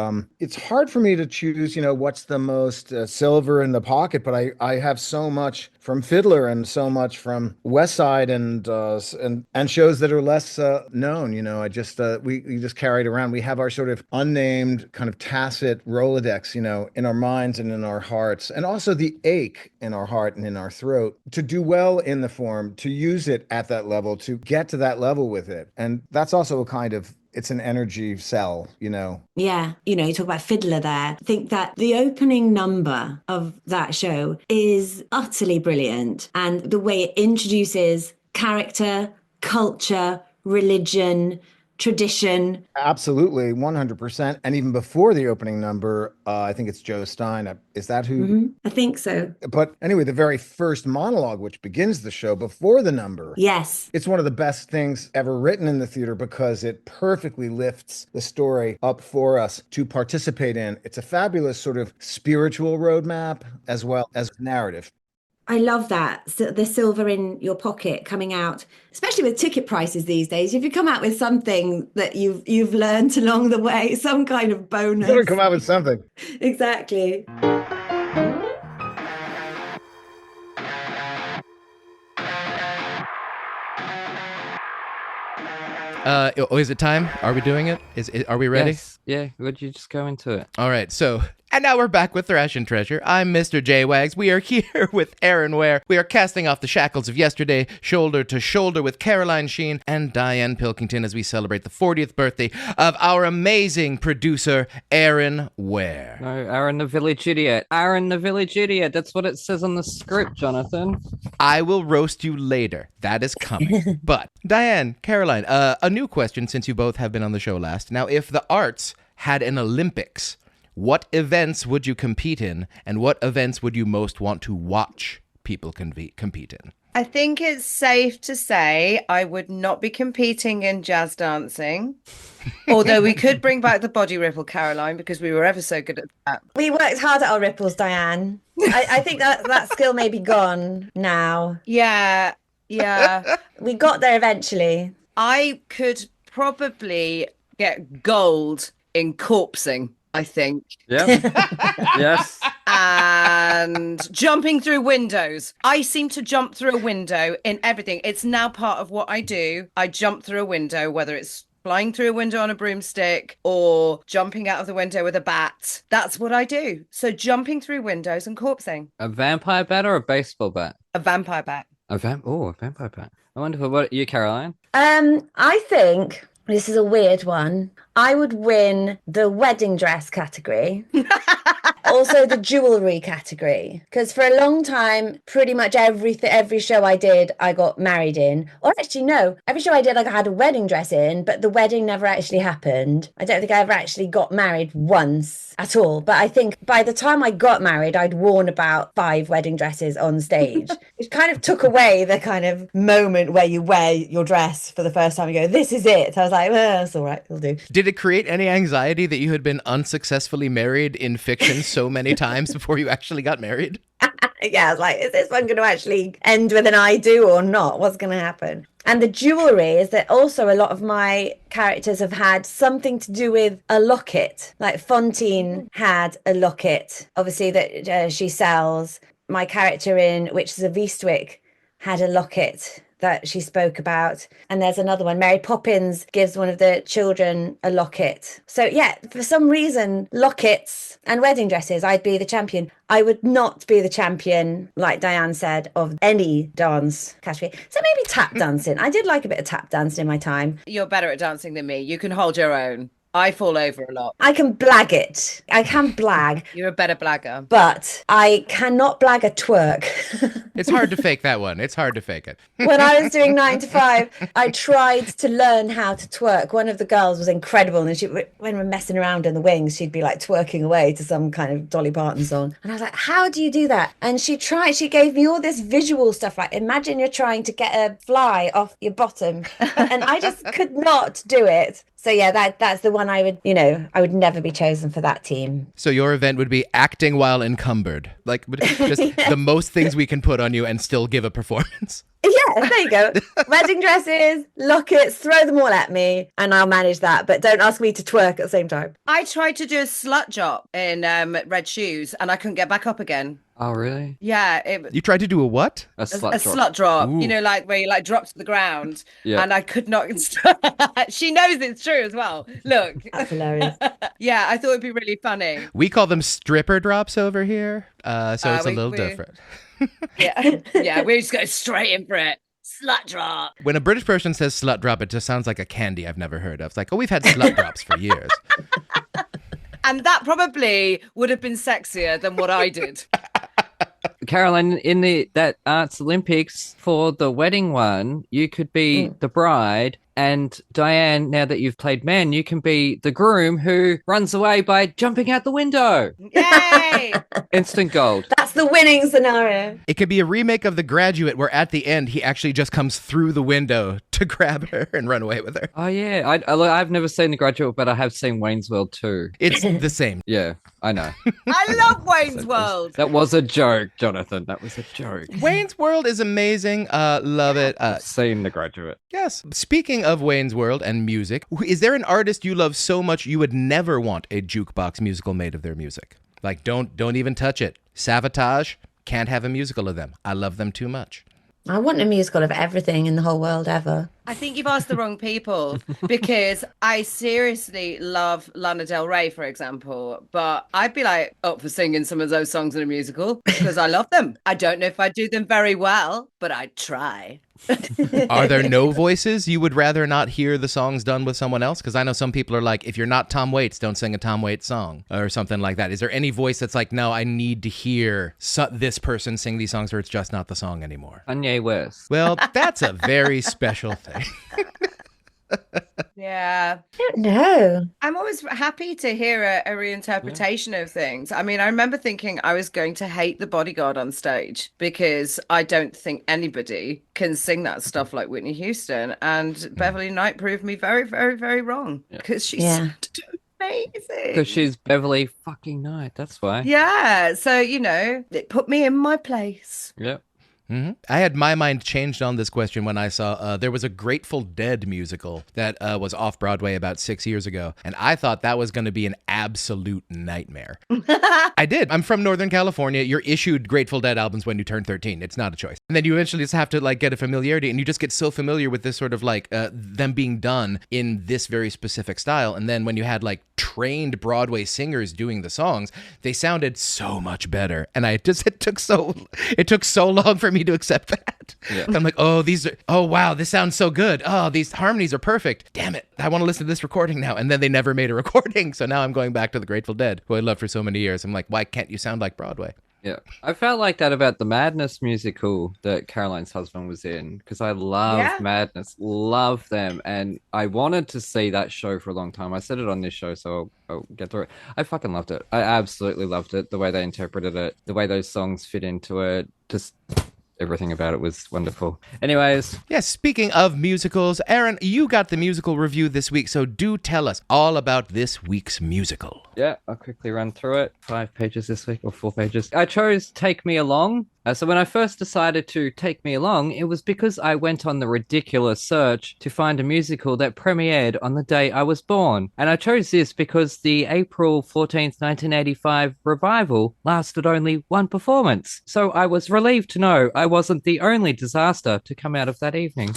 it's hard for me to choose, what's the most silver in the pocket, but I have so much from Fiddler and so much from West Side and shows that are less known. I just we just carried around. We have our sort of unnamed kind of tacit Rolodex, in our minds and in our hearts, and also the ache in our heart and in our throat to do well in the form, to use it at that level, to get to that level with it, and that's also a kind of. It's an energy cell, Yeah, you talk about Fiddler there. I think that the opening number of that show is utterly brilliant. And the way it introduces character, culture, religion, tradition. Absolutely, 100%. And even before the opening number, I think it's Joe Stein. Is that who? Mm-hmm. I think so. But anyway, the very first monologue, which begins the show before the number. Yes. It's one of the best things ever written in the theater because it perfectly lifts the story up for us to participate in. It's a fabulous sort of spiritual roadmap as well as narrative. I love that. So the silver in your pocket coming out, especially with ticket prices these days. If you come out with something that you've learned along the way, some kind of bonus. You gotta come out with something. Exactly. Is it time? Are we doing it? Are we ready? Yes. Yeah, would you just go into it? All right, and now we're back with Thrash and Treasure. I'm Mr JWags. We are here with Aaron Ware. We are casting off the shackles of yesterday, shoulder to shoulder with Caroline Sheen and Dianne Pilkington as we celebrate the 40th birthday of our amazing producer, Aaron Ware. No, Aaron the Village Idiot. Aaron the Village Idiot. That's what it says on the script, Jonathan. I will roast you later. That is coming. But, Dianne, Caroline, a new question since you both have been on the show last. Now, if the arts had an Olympics, what events would you compete in, and what events would you most want to watch people compete in? I think it's safe to say I would not be competing in jazz dancing, although we could bring back the body ripple, Caroline, because we were ever so good at that. We worked hard at our ripples, Dianne. I think that skill may be gone now. Yeah. We got there eventually. I could probably get gold in corpsing, I think. Yeah. Yes. And jumping through windows. I seem to jump through a window in everything. It's now part of what I do. I jump through a window, whether it's flying through a window on a broomstick or jumping out of the window with a bat. That's what I do. So jumping through windows and corpsing. A vampire bat or a baseball bat? A vampire bat. A vampire bat. I wonder what you, Caroline? I think this is a weird one. I would win the wedding dress category. also the jewelry category, because for a long time, pretty much every show I did, I got married in. Or actually, no, every show I did, I had a wedding dress in, but the wedding never actually happened. I don't think I ever actually got married once at all. But I think by the time I got married, I'd worn about 5 wedding dresses on stage. It kind of took away the kind of moment where you wear your dress for the first time and go, this is it. I was like, well, that's all right, it'll do. Did it create any anxiety that you had been unsuccessfully married in fiction so many times before you actually got married? Yeah, I was like, is this one going to actually end with an I do or not? What's going to happen? And the jewelry is that also a lot of my characters have had something to do with a locket. Like Fontaine had a locket, obviously, that she sells. My character in Witches of Eastwick had a locket that she spoke about. And there's another one. Mary Poppins gives one of the children a locket. So yeah, for some reason, lockets and wedding dresses, I'd be the champion. I would not be the champion, like Dianne said, of any dance category. So maybe tap dancing. I did like a bit of tap dancing in my time. You're better at dancing than me. You can hold your own. I fall over a lot. I can blag it. I can blag. You're a better blagger. But I cannot blag a twerk. It's hard to fake that one. It's hard to fake it. When I was doing 9 to 5, I tried to learn how to twerk. One of the girls was incredible. And when we're messing around in the wings, she'd be like twerking away to some kind of Dolly Parton song. And I was like, how do you do that? And she gave me all this visual stuff. Like, imagine you're trying to get a fly off your bottom. And I just could not do it. So yeah, that's the one I would never be chosen for that team. So your event would be acting while encumbered. Like just the most things we can put on you and still give a performance. Yeah, there you go. Wedding dresses, lockets, throw them all at me and I'll manage that. But don't ask me to twerk at the same time. I tried to do a slut drop in Red Shoes and I couldn't get back up again. Oh, really? Yeah. You tried to do a what? A A slut drop. slut drop, Ooh. you know, like where you like drop to the ground. Yeah. And I could not. She knows it's true as well. Look. That's hilarious. Yeah, I thought it'd be really funny. We call them stripper drops over here. So it's a little different. Yeah, we just go straight in for it. Slut drop. When a British person says slut drop, it just sounds like a candy I've never heard of. It's like, oh, we've had slut drops for years. And that probably would have been sexier than what I did. Caroline, in that Arts Olympics for the wedding one, you could be the bride, and Dianne, now that you've played men, you can be the groom who runs away by jumping out the window. Yay! Instant gold. That's the winning scenario. It could be a remake of The Graduate where at the end he actually just comes through the window to grab her and run away with her. Oh, yeah. I've never seen The Graduate, but I have seen Wayne's World too. It's the same. Yeah, I know. I love Wayne's World. That was a joke, Jonathan. That was a joke. Wayne's World is amazing. Love it. I've seen The Graduate. Yes. Speaking of Wayne's World and music, is there an artist you love so much you would never want a jukebox musical made of their music? Like, don't even touch it. Savatage, can't have a musical of them. I love them too much. I want a musical of everything in the whole world ever. I think you've asked the wrong people because I seriously love Lana Del Rey, for example, but I'd be like up for singing some of those songs in a musical because I love them. I don't know if I do them very well, but I'd try. Are there no voices you would rather not hear the songs done with someone else? Because I know some people are like, if you're not Tom Waits, don't sing a Tom Waits song or something like that. Is there any voice that's like, no, I need to hear this person sing these songs or it's just not the song anymore? Kanye West. Well, that's a very special thing. Yeah. I don't know. I'm always happy to hear a reinterpretation of things. I mean, I remember thinking I was going to hate The Bodyguard on stage because I don't think anybody can sing that stuff like Whitney Houston. And Beverly Knight proved me very, very, very wrong because she's amazing. Because she's Beverly fucking Knight. That's why. Yeah. So, it put me in my place. Yep. Mm-hmm. I had my mind changed on this question when I saw there was a Grateful Dead musical that was off Broadway about 6 years ago. And I thought that was going to be an absolute nightmare. I did. I'm from Northern California. You're issued Grateful Dead albums when you turn 13. It's not a choice. And then you eventually just have to get a familiarity. And you just get so familiar with this sort of them being done in this very specific style. And then when you had trained Broadway singers doing the songs, they sounded so much better. And it took so long for me to accept that. Yeah. I'm like, oh wow, this sounds so good. Oh, these harmonies are perfect. Damn it, I want to listen to this recording now. And then they never made a recording, so now I'm going back to the Grateful Dead, who I loved for so many years. I'm like, why can't you sound like Broadway? Yeah, I felt like that about the Madness musical that Caroline's husband was in, because I love Madness, love them, and I wanted to see that show for a long time. I said it on this show, so I'll get through it. I fucking loved it. I absolutely loved it. The way they interpreted it, the way those songs fit into it, just everything about it was wonderful. Anyways. Yes, speaking of musicals, Aaron, you got the musical review this week, so do tell us all about this week's musical. Yeah, I'll quickly run through it. 5 pages this week, or 4 pages. I chose Take Me Along. So when I first decided to take me along, it was because I went on the ridiculous search to find a musical that premiered on the day I was born. And I chose this because the April 14th, 1985 revival lasted only 1 performance. So I was relieved to know I wasn't the only disaster to come out of that evening.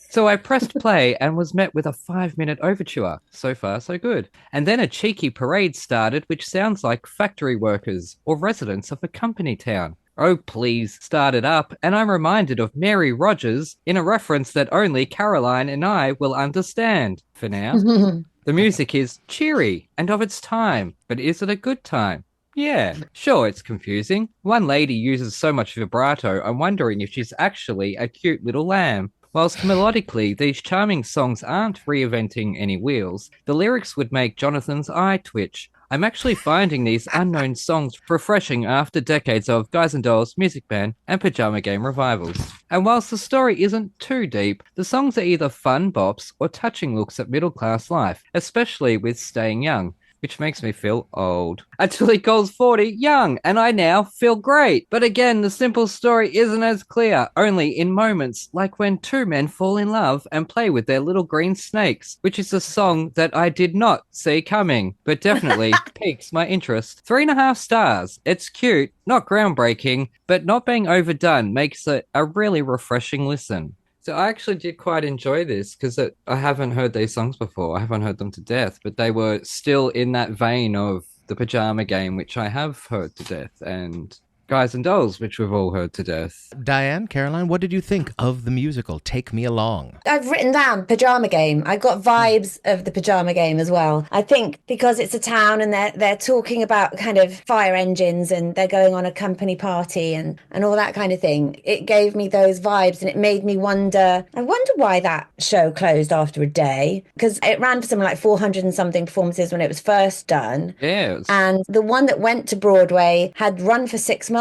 So I pressed play and was met with a 5-minute overture. So far, so good. And then a cheeky parade started, which sounds like factory workers or residents of a company town. Oh, please, start it up, and I'm reminded of Mary Rogers in a reference that only Caroline and I will understand. For now, the music is cheery and of its time, but is it a good time? Yeah, sure, it's confusing. One lady uses so much vibrato, I'm wondering if she's actually a cute little lamb. Whilst melodically these charming songs aren't reinventing any wheels, the lyrics would make Jonathan's eye twitch. I'm actually finding these unknown songs refreshing after decades of Guys and Dolls, Music Band, and Pajama Game revivals. And whilst the story isn't too deep, the songs are either fun bops or touching looks at middle-class life, especially with Staying Young, which makes me feel old. Until he calls 40 young, and I now feel great. But again, the simple story isn't as clear, only in moments like when 2 men fall in love and play with their little green snakes, which is a song that I did not see coming, but definitely piques my interest. 3.5 stars. It's cute, not groundbreaking, but not being overdone makes it a really refreshing listen. So I actually did quite enjoy this because I haven't heard these songs before. I haven't heard them to death, but they were still in that vein of the Pajama Game, which I have heard to death, and Guys and Dolls, which we've all heard to death. Diane, Caroline, what did you think of the musical Take Me Along? I've written down Pajama Game. I got vibes of the Pajama Game as well. I think because it's a town and they're talking about kind of fire engines and they're going on a company party and all that kind of thing. It gave me those vibes and it made me wonder. I wonder why that show closed after a day, because it ran for something like 400 and something performances when it was first done. Yeah. And the one that went to Broadway had run for 6 months,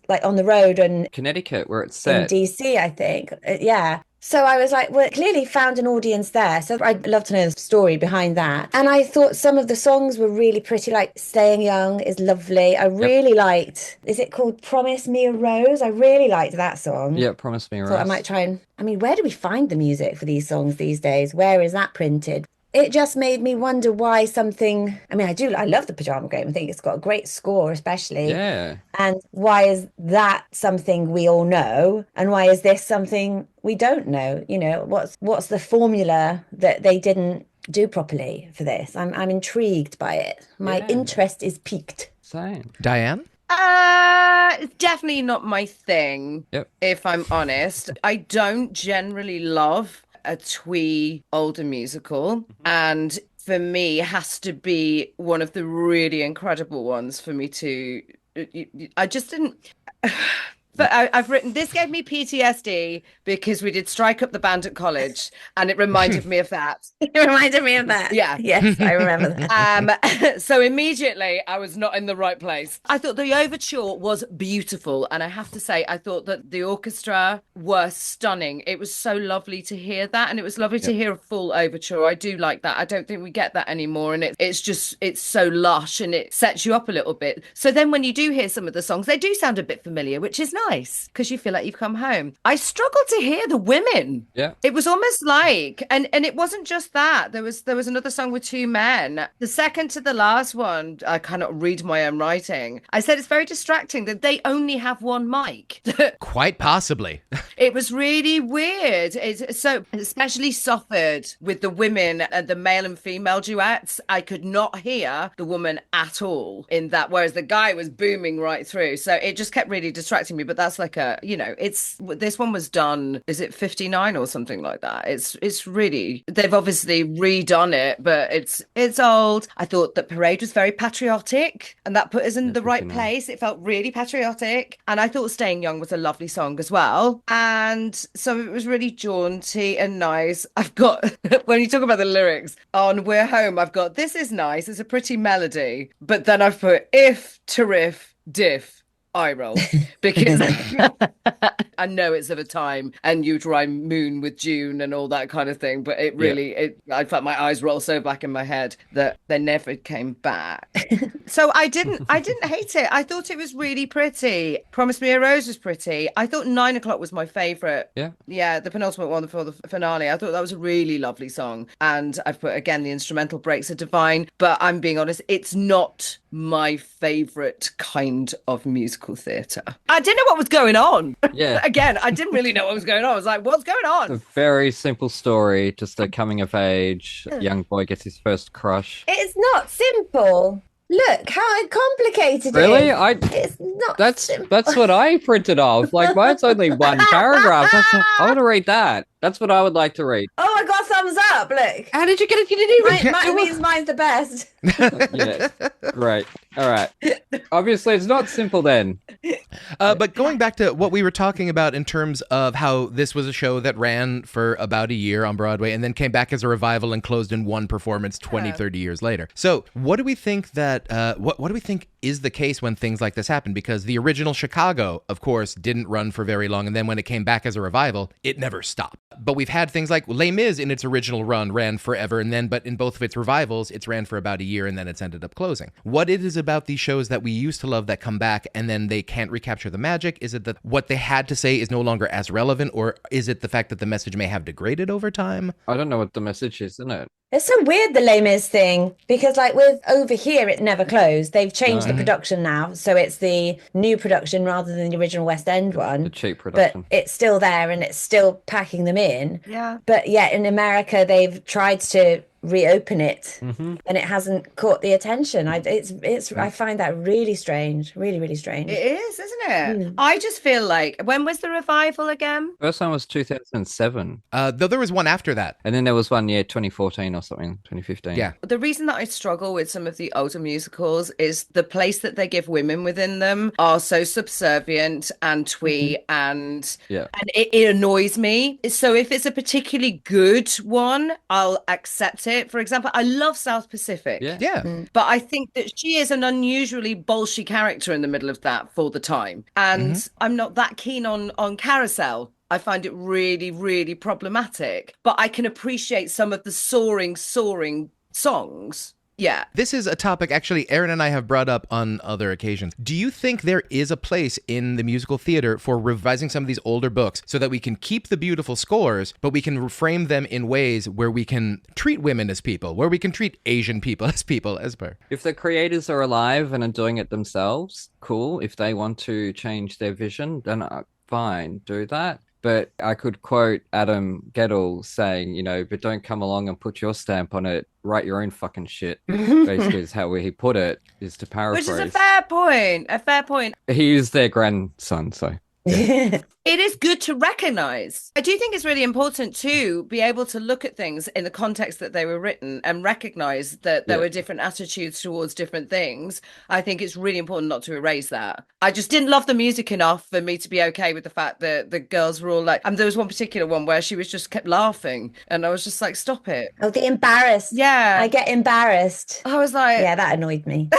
like on the road and Connecticut, where it's set. in DC, I think. Yeah. So I was like, well, it clearly found an audience there. So I'd love to know the story behind that. And I thought some of the songs were really pretty, like Staying Young is lovely. I really liked, is it called Promise Me a Rose? I really liked that song. Yeah, Promise Me a Rose. So I might try and, I mean, where do we find the music for these songs these days? Where is that printed? It just made me wonder why something, I mean, I love the Pajama Game. I think it's got a great score, especially. Yeah. And why is that something we all know? And why is this something we don't know? You know, what's the formula that they didn't do properly for this? I'm intrigued by it. My interest is piqued. Same. Diane? It's definitely not my thing, if I'm honest. I don't generally love a twee older musical, and for me it has to be one of the really incredible ones for me to I just didn't but I've written, this gave me PTSD because we did Strike Up the Band at college and it reminded me of that. It reminded me of that. Yeah. Yes, I remember that. So immediately I was not in the right place. I thought the overture was beautiful. And I have to say, I thought that the orchestra were stunning. It was so lovely to hear that. And it was lovely to hear a full overture. I do like that. I don't think we get that anymore. And it's so lush and it sets you up a little bit. So then when you do hear some of the songs, they do sound a bit familiar, which is nice because you feel like you've come home. I struggled to hear the women. Yeah. It was almost like, and it wasn't just that. There was another song with 2 men. The second to the last one, I cannot read my own writing. I said it's very distracting that they only have 1 mic. Quite possibly. It was really weird. It's so especially suffered with the women and the male and female duets. I could not hear the woman at all in that, whereas the guy was booming right through. So it just kept really distracting me. But that's like this one was done, is it 59 or something like that? It's really, they've obviously redone it, but it's old. I thought that Parade was very patriotic, and that put us in the right place. It felt really patriotic, and I thought Staying Young was a lovely song as well, and so it was really jaunty and nice. I've got, when you talk about the lyrics on We're Home, I've got, this is nice, it's a pretty melody, but then I've put if, terriff, diff, eye roll, because I know it's of a time and you'd rhyme moon with June and all that kind of thing, but it really, I felt my eyes roll so back in my head that they never came back. So I didn't hate it. I thought it was really pretty. Promise Me a Rose was pretty. I thought 9 o'clock was my favorite. Yeah, the penultimate one before the finale. I thought that was a really lovely song, and I've put, again, the instrumental breaks are divine, but I'm being honest, it's not my favorite kind of musical theatre. I didn't know what was going on. Yeah. Again, I didn't really know what was going on. I was like, what's going on? It's a very simple story, just a coming of age. A young boy gets his first crush. It's not simple. Look how complicated really? it is. It's not simple. That's what I printed off. Like, mine's only one paragraph. I want to read that. That's what I would like to read. Oh, I got a thumbs up. Look. How did you get it? You didn't even... Mine means mine's the best. Yeah. Great. All right. Obviously, it's not simple then. But going back to what we were talking about in terms of how this was a show that ran for about a year on Broadway and then came back as a revival and closed in one performance 20, 30 years later. So what do we think that, what do we think is the case when things like this happen? Because the original Chicago, of course, didn't run for very long. And then when it came back as a revival, it never stopped. But we've had things like Les Mis in its original run ran forever. And then, but in both of its revivals, it's ran for about a year and then it's ended up closing. What it is about these shows that we used to love that come back and then they can't recapture the magic? Is it that what they had to say is no longer as relevant? Or is it the fact that the message may have degraded over time? I don't know what the message is, isn't it? It's so weird, the Les Mis thing, because like with Over Here, it never closed. They've changed the production now. So it's the new production rather than the original West End one. The cheap production. But it's still there and it's still packing them in. Yeah. But yeah, in America, they've tried to reopen it and it hasn't caught the attention. I find that really strange, really strange. It is, isn't it? I just feel like, when was the revival again? First one was 2007. Though there was one after that. And then there was one, 2014 or something, 2015. Yeah. The reason that I struggle with some of the older musicals is the place that they give women within them are so subservient and twee and it annoys me. So if it's a particularly good one, I'll accept it. For example, I love South Pacific. Yeah. But I think that she is an unusually bolshy character in the middle of that for the time. And I'm not that keen on Carousel. I find it really, really problematic. But I can appreciate some of the soaring songs. Yeah. This is a topic actually Aaron and I have brought up on other occasions. Do you think there is a place in the musical theater for revising some of these older books so that we can keep the beautiful scores, but we can reframe them in ways where we can treat women as people, where we can treat Asian people as people, as per? If the creators are alive and are doing it themselves, cool. If they want to change their vision, then fine, do that. But I could quote Adam Gettle saying, but don't come along and put your stamp on it. Write your own fucking shit. Basically is how he put it, is to paraphrase. Which is a fair point. He is their grandson, so. Yeah. It is good to recognize. I do think it's really important to be able to look at things in the context that they were written and recognize that there were different attitudes towards different things. I think it's really important not to erase that. I just didn't love the music enough for me to be okay with the fact that the girls were all like, there was one particular one where she was just kept laughing and I was just like, stop it. Oh, the embarrassed. Yeah. I get embarrassed. I was like, yeah, that annoyed me.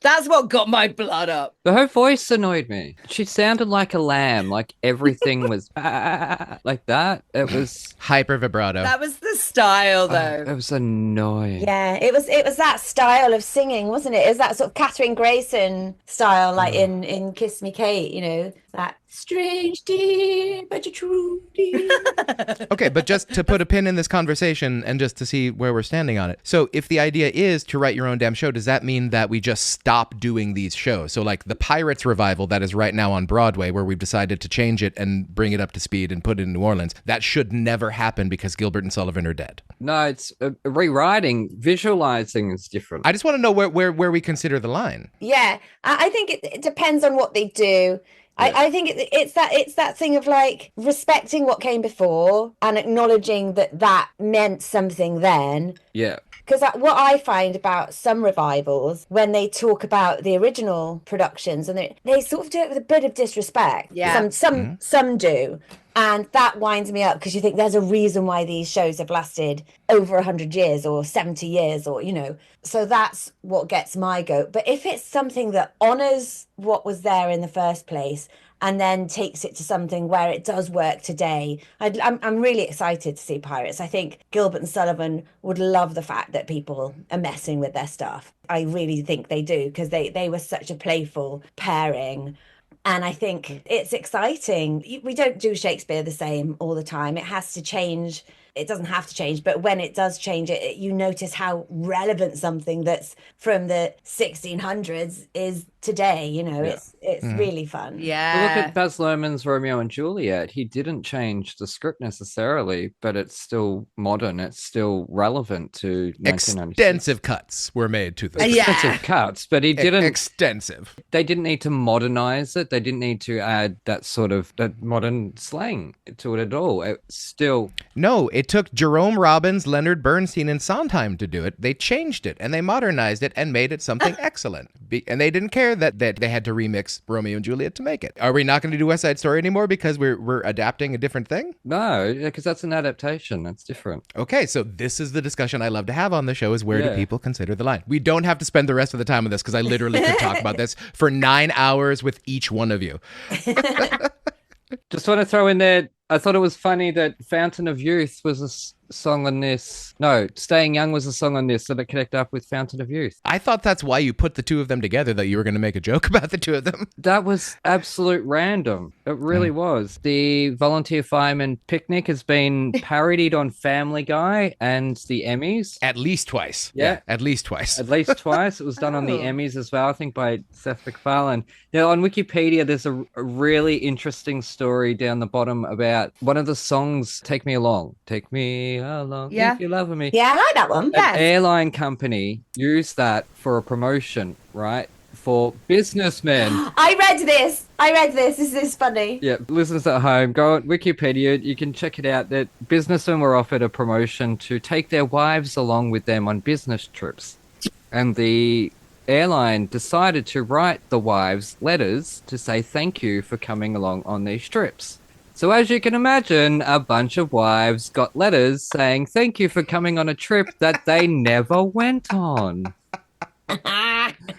That's what got my blood up. But her voice annoyed me. She sounded like a lamb, like everything was like that. It was hyper vibrato. That was the style, though. It was annoying. Yeah, it was that style of singing, wasn't it? It was that sort of Catherine Grayson style, like in Kiss Me Kate, that strange dear, but you're true dear. Okay, but just to put a pin in this conversation and just to see where we're standing on it. So if the idea is to write your own damn show, does that mean that we just stop doing these shows? So like the Pirates revival that is right now on Broadway, where we've decided to change it and bring it up to speed and put it in New Orleans, that should never happen because Gilbert and Sullivan are dead. No, it's rewriting, visualizing is different. I just want to know where we consider the line. Yeah, I think it depends on what they do. I think it's that thing of like respecting what came before and acknowledging that meant something then. Yeah. Because what I find about some revivals, when they talk about the original productions, and they sort of do it with a bit of disrespect. Yeah. Some do. And that winds me up because you think there's a reason why these shows have lasted over 100 years or 70 years or, so that's what gets my goat. But if it's something that honours what was there in the first place and then takes it to something where it does work today, I'm really excited to see Pirates. I think Gilbert and Sullivan would love the fact that people are messing with their stuff. I really think they do because they were such a playful pairing. And I think it's exciting. We don't do Shakespeare the same all the time. It has to change. It doesn't have to change, but when it does change, you notice how relevant something that's from the 1600s is today. It's really fun. Yeah. But look at Baz Luhrmann's Romeo and Juliet. He didn't change the script necessarily, but it's still modern. It's still relevant to 1996. Extensive cuts were made to the Extensive cuts, but he didn't. Extensive. They didn't need to modernize it. They didn't need to add that modern slang to it at all. It still. No, it took Jerome Robbins, Leonard Bernstein, and Sondheim to do it. They changed it and they modernized it and made it something excellent. And they didn't care that they had to remix Romeo and Juliet to make it. Are we not going to do West Side Story anymore because we're adapting a different thing? No, because that's an adaptation. That's different. Okay, so this is the discussion I love to have on the show is where do people consider the line? We don't have to spend the rest of the time on this because I literally could talk about this for 9 hours with each one of you. Just want to throw in there, I thought it was funny that Fountain of Youth was a song on this. No, Staying Young was a song on this, so that connect up with Fountain of Youth. I thought that's why you put the two of them together, that you were going to make a joke about the two of them. That was absolute random. It really was. The Volunteer Fireman Picnic has been parodied on Family Guy and the Emmys. At least twice. Yeah. At least twice. At least twice. It was done on the Emmys as well, I think, by Seth MacFarlane. Now, on Wikipedia, there's a really interesting story down the bottom about one of the songs, Take Me Along. Take me along if you're loving me. Yeah, I like that one. An Yes. airline company used that for a promotion, right? For businessmen. I read this. This is funny. Yeah, listeners at home, go on Wikipedia. You can check it out. That businessmen were offered a promotion to take their wives along with them on business trips. And the airline decided to write the wives letters to say thank you for coming along on these trips. So as you can imagine, a bunch of wives got letters saying thank you for coming on a trip that they never went on.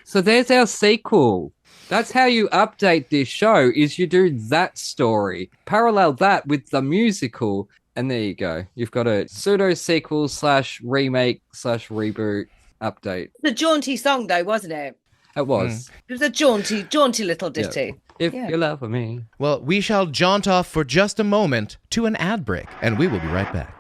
So there's our sequel. That's how you update this show, is you do that story. Parallel that with the musical, and there you go. You've got a pseudo-sequel / remake / reboot update. The jaunty song, though, wasn't it? It was. It was a jaunty little ditty. If you love me. Well, we shall jaunt off for just a moment to an ad break, and we will be right back.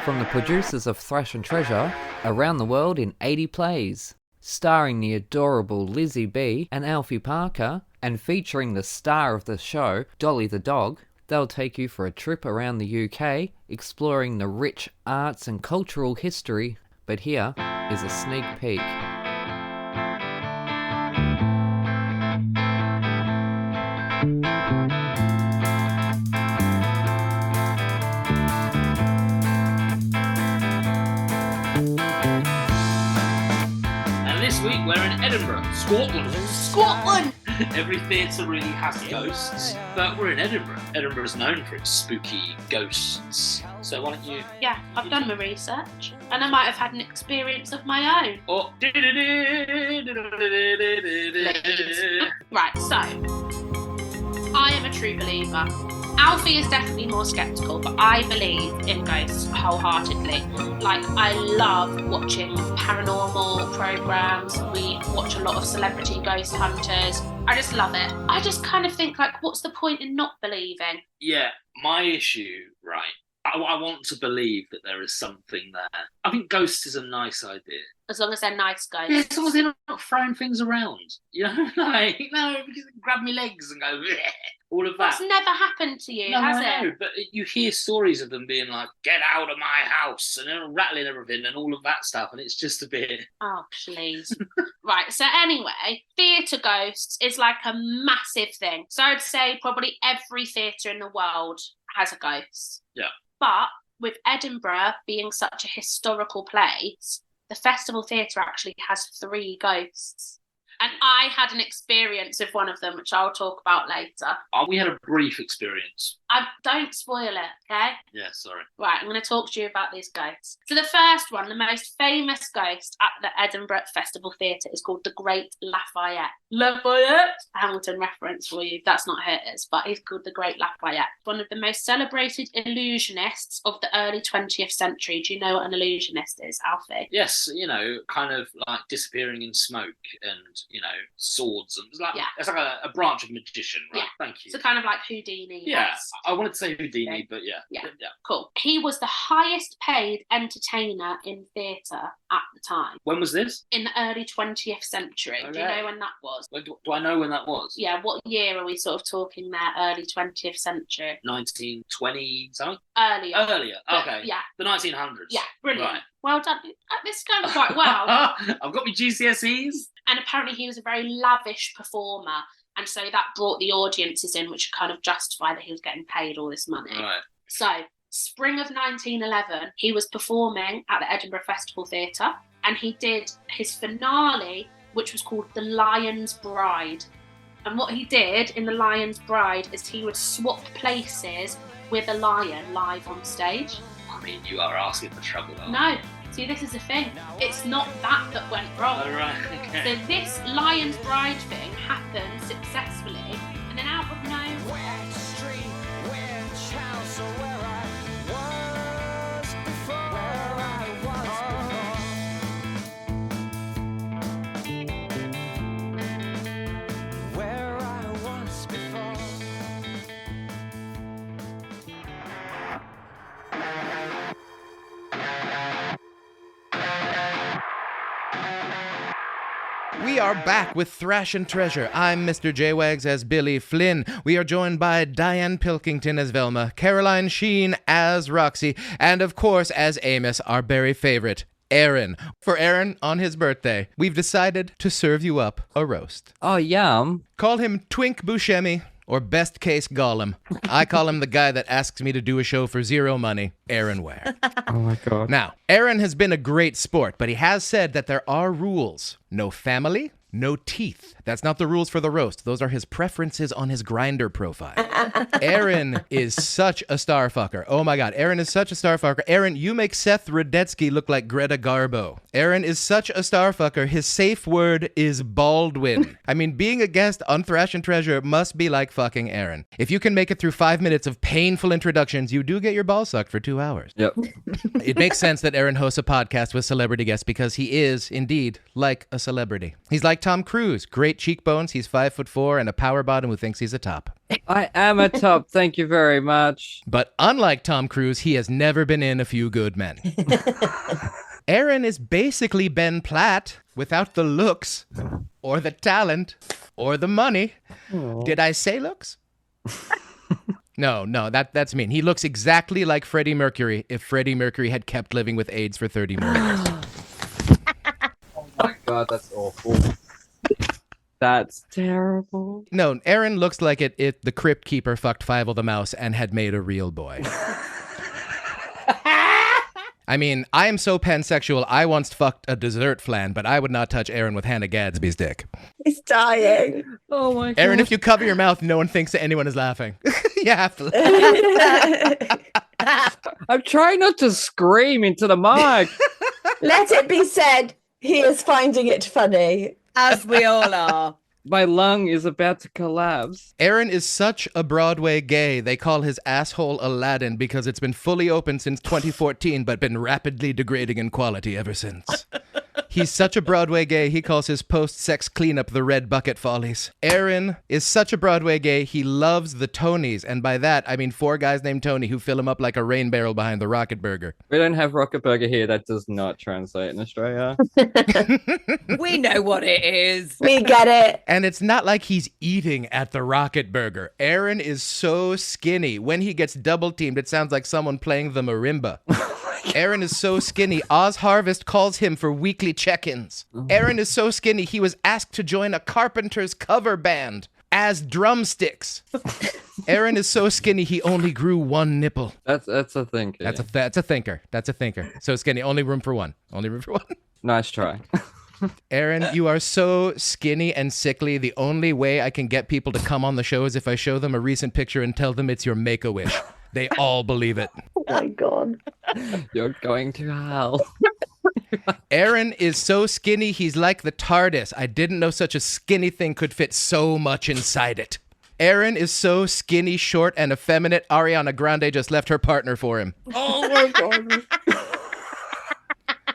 From the producers of Thrash and Treasure, Around the World in 80 Plays, starring the adorable Lizzie B and Alfie Parker, and featuring the star of the show, Dolly the dog, they'll take you for a trip around the UK, exploring the rich arts and cultural history. But here is a sneak peek. And this week we're in Edinburgh, Scotland. Scotland! Every theatre really has ghosts, but we're in Edinburgh. Edinburgh's known for its spooky ghosts. So why don't you... Yeah, I've done my research, and I might have had an experience of my own. Oh. Right, so, I am a true believer. Alfie is definitely more sceptical, but I believe in ghosts wholeheartedly. Like, I love watching paranormal programs. We watch a lot of celebrity ghost hunters. I just love it. I just kind of think, like, what's the point in not believing? Yeah, my issue, right, I want to believe that there is something there. I think ghosts is a nice idea. As long as they're nice ghosts. Yeah, as long as they're not throwing things around. You know, like, no, because they grab me legs and go, bleh, all of that. That's never happened to you, has No, it? but you hear stories of them being like, get out of my house, and they're rattling everything and all of that stuff, and it's just a bit... Oh, please. Right, so anyway, theatre ghosts is like a massive thing. So I'd say probably every theatre in the world has a ghost. Yeah. But with Edinburgh being such a historical place, the Festival Theatre actually has 3 ghosts. And I had an experience with one of them, which I'll talk about later. We had a brief experience. Don't spoil it, okay? Yeah, sorry. Right, I'm going to talk to you about these ghosts. So the first one, the most famous ghost at the Edinburgh Festival Theatre is called the Great Lafayette. Lafayette? Hamilton reference for you. That's not who it is, but he's called the Great Lafayette. One of the most celebrated illusionists of the early 20th century. Do you know what an illusionist is, Alfie? Yes, you know, kind of like disappearing in smoke and, you know, swords. And it's like a branch of magician, right? Yeah. Thank you. So kind of like Houdini. Yeah, Yes. I wanted to say Houdini, but yeah. Yeah, cool. He was the highest paid entertainer in theatre at the time. When was this? In the early 20th century. Okay. Do you know when that was? Do I know when that was? Yeah, what year are we sort of talking there? Early 20th century? 1920 something? Earlier. But, Okay. yeah. The 1900s. Yeah, brilliant. Right. Well done. This is going quite well. I've got my GCSEs. And apparently he was a very lavish performer. And so that brought the audiences in, which kind of justify that he was getting paid all this money. Right. So, spring of 1911, he was performing at the Edinburgh Festival Theatre, and he did his finale, which was called The Lion's Bride. And what he did in The Lion's Bride is he would swap places with a lion live on stage. I mean, you are asking for trouble, though. No. See, this is the thing. It's not that went wrong. Oh, right, okay. So this Lion's Bride thing happened successfully, and then out of nowhere... We are back with Thrash and Treasure. I'm Mr JWags as Billy Flynn. We are joined by Dianne Pilkington as Velma, Caroline Sheen as Roxy, and of course as Amos, our very favorite, Aaron. For Aaron, on his birthday, we've decided to serve you up a roast. Oh, yum. Call him Twink Buscemi or best case Gollum. I call him the guy that asks me to do a show for 0 money, Aaron Ware. Oh my god. Now, Aaron has been a great sport, but he has said that there are rules. No family, no teeth. That's not the rules for the roast. Those are his preferences on his Grindr profile. Aaron is such a star fucker. Oh my god, Aaron is such a star fucker. Aaron, you make Seth Rudetsky look like Greta Garbo. Aaron is such a star fucker. His safe word is Baldwin. I mean, being a guest on Thrash and Treasure must be like fucking Aaron. If you can make it through 5 minutes of painful introductions, you do get your ball sucked for 2 hours. Yep. It makes sense that Aaron hosts a podcast with celebrity guests because he is, indeed, like a celebrity. He's like Tom Cruise. Great cheekbones. He's 5'4" and a power bottom who thinks he's a top. I am a top. Thank you very much. But unlike Tom Cruise, he has never been in A Few Good Men. Aaron is basically Ben Platt without the looks or the talent or the money. Aww. Did I say looks? No, that's mean. He looks exactly like Freddie Mercury if Freddie Mercury had kept living with AIDS for 30 more years. Oh my god, that's awful. That's terrible. No, Aaron looks like it if the Crypt Keeper fucked Fievel the Mouse and had made a real boy. I mean, I am so pansexual, I once fucked a dessert flan, but I would not touch Aaron with Hannah Gadsby's dick. He's dying. Oh my god. Aaron, if you cover your mouth, no one thinks that anyone is laughing. You have to. I'm trying not to scream into the mic. Let it be said, he is finding it funny. As we all are. My lung is about to collapse. Aaron is such a Broadway gay, they call his asshole Aladdin because it's been fully open since 2014 but been rapidly degrading in quality ever since. He's such a Broadway gay, he calls his post-sex cleanup the Red Bucket Follies. Aaron is such a Broadway gay, he loves the Tonys. And by that, I mean 4 guys named Tony who fill him up like a rain barrel behind the Rocket Burger. We don't have Rocket Burger here. That does not translate in Australia. We know what it is. We get it. And it's not like he's eating at the Rocket Burger. Aaron is so skinny. When he gets double teamed, it sounds like someone playing the marimba. Aaron is so skinny, Oz Harvest calls him for weekly check-ins. Aaron is so skinny, he was asked to join a Carpenters cover band as drumsticks. Aaron is so skinny, he only grew 1 nipple. That's a thinker. That's a thinker. That's a thinker. So skinny, only room for 1. Only room for 1. Nice try. Aaron, you are so skinny and sickly. The only way I can get people to come on the show is if I show them a recent picture and tell them it's your Make-A-Wish. They all believe it. Oh my God. You're going to hell. Aaron is so skinny, he's like the TARDIS. I didn't know such a skinny thing could fit so much inside it. Aaron is so skinny, short, and effeminate, Ariana Grande just left her partner for him. Oh my God.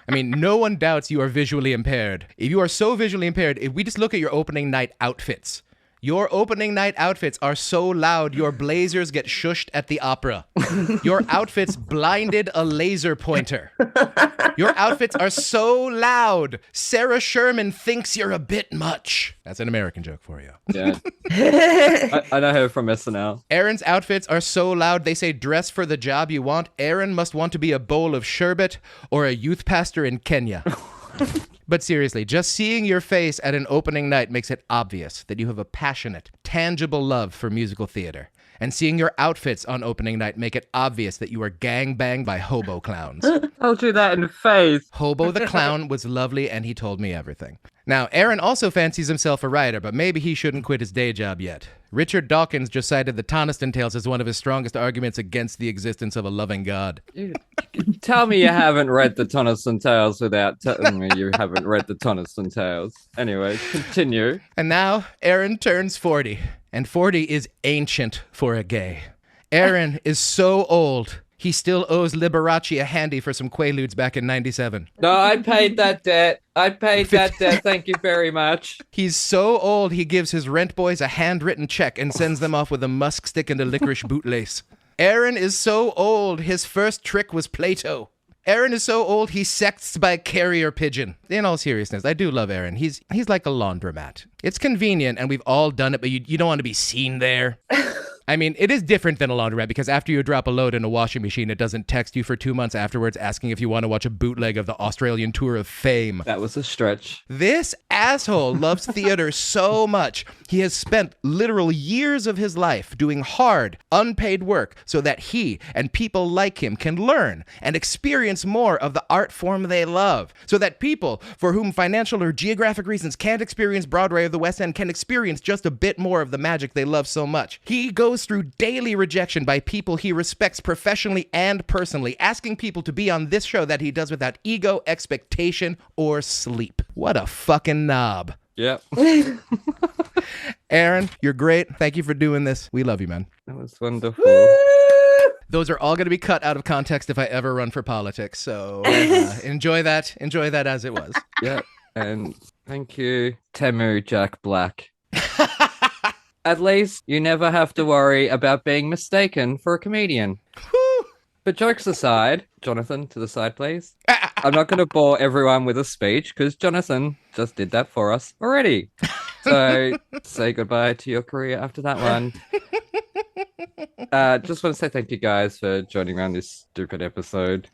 I mean, no one doubts you are visually impaired. If you are so visually impaired, if we just look at your opening night outfits, your opening night outfits are so loud, your blazers get shushed at the opera. Your outfits blinded a laser pointer. Your outfits are so loud, Sarah Sherman thinks you're a bit much. That's an American joke for you. Yeah. I know her from SNL. Aaron's outfits are so loud, they say dress for the job you want. Aaron must want to be a bowl of sherbet or a youth pastor in Kenya. But seriously, just seeing your face at an opening night makes it obvious that you have a passionate, tangible love for musical theater. And seeing your outfits on opening night make it obvious that you are gangbanged by hobo clowns. I'll do that in the face. Hobo the clown was lovely and he told me everything. Now, Aaron also fancies himself a writer, but maybe he shouldn't quit his day job yet. Richard Dawkins just cited the Toniston Tales as one of his strongest arguments against the existence of a loving God. Tell me you haven't read the Toniston Tales without telling me you haven't read the Toniston Tales. Anyway, continue. And now, Aaron turns 40. And 40 is ancient for a gay. Aaron is so old, he still owes Liberace a handy for some Quaaludes back in 97. No, I paid that debt. Thank you very much. He's so old, he gives his rent boys a handwritten check and sends them off with a musk stick and a licorice bootlace. Aaron is so old, his first trick was Plato. Aaron is so old, he sexts by carrier pigeon. In all seriousness, I do love Aaron. He's like a laundromat. It's convenient, and we've all done it, but you don't want to be seen there. I mean, it is different than a laundromat because after you drop a load in a washing machine, it doesn't text you for 2 months afterwards asking if you want to watch a bootleg of the Australian Tour of Fame. That was a stretch. This asshole loves theater so much. He has spent literal years of his life doing hard, unpaid work so that he and people like him can learn and experience more of the art form they love. So that people for whom financial or geographic reasons can't experience Broadway or the West End can experience just a bit more of the magic they love so much. He goes through daily rejection by people he respects professionally and personally, asking people to be on this show that he does without ego, expectation, or sleep. What a fucking knob. Yep. Aaron, you're great. Thank you for doing this. We love you, man. That was wonderful. Those are all going to be cut out of context if I ever run for politics. So enjoy that. Enjoy that as it was. Yep. And thank you, Temu Jack Black. At least you never have to worry about being mistaken for a comedian. Whew. But jokes aside, Jonathan, to the side, please. I'm not going to bore everyone with a speech because Jonathan just did that for us already. So say goodbye to your career after that one. Just want to say thank you guys for joining me on this stupid episode.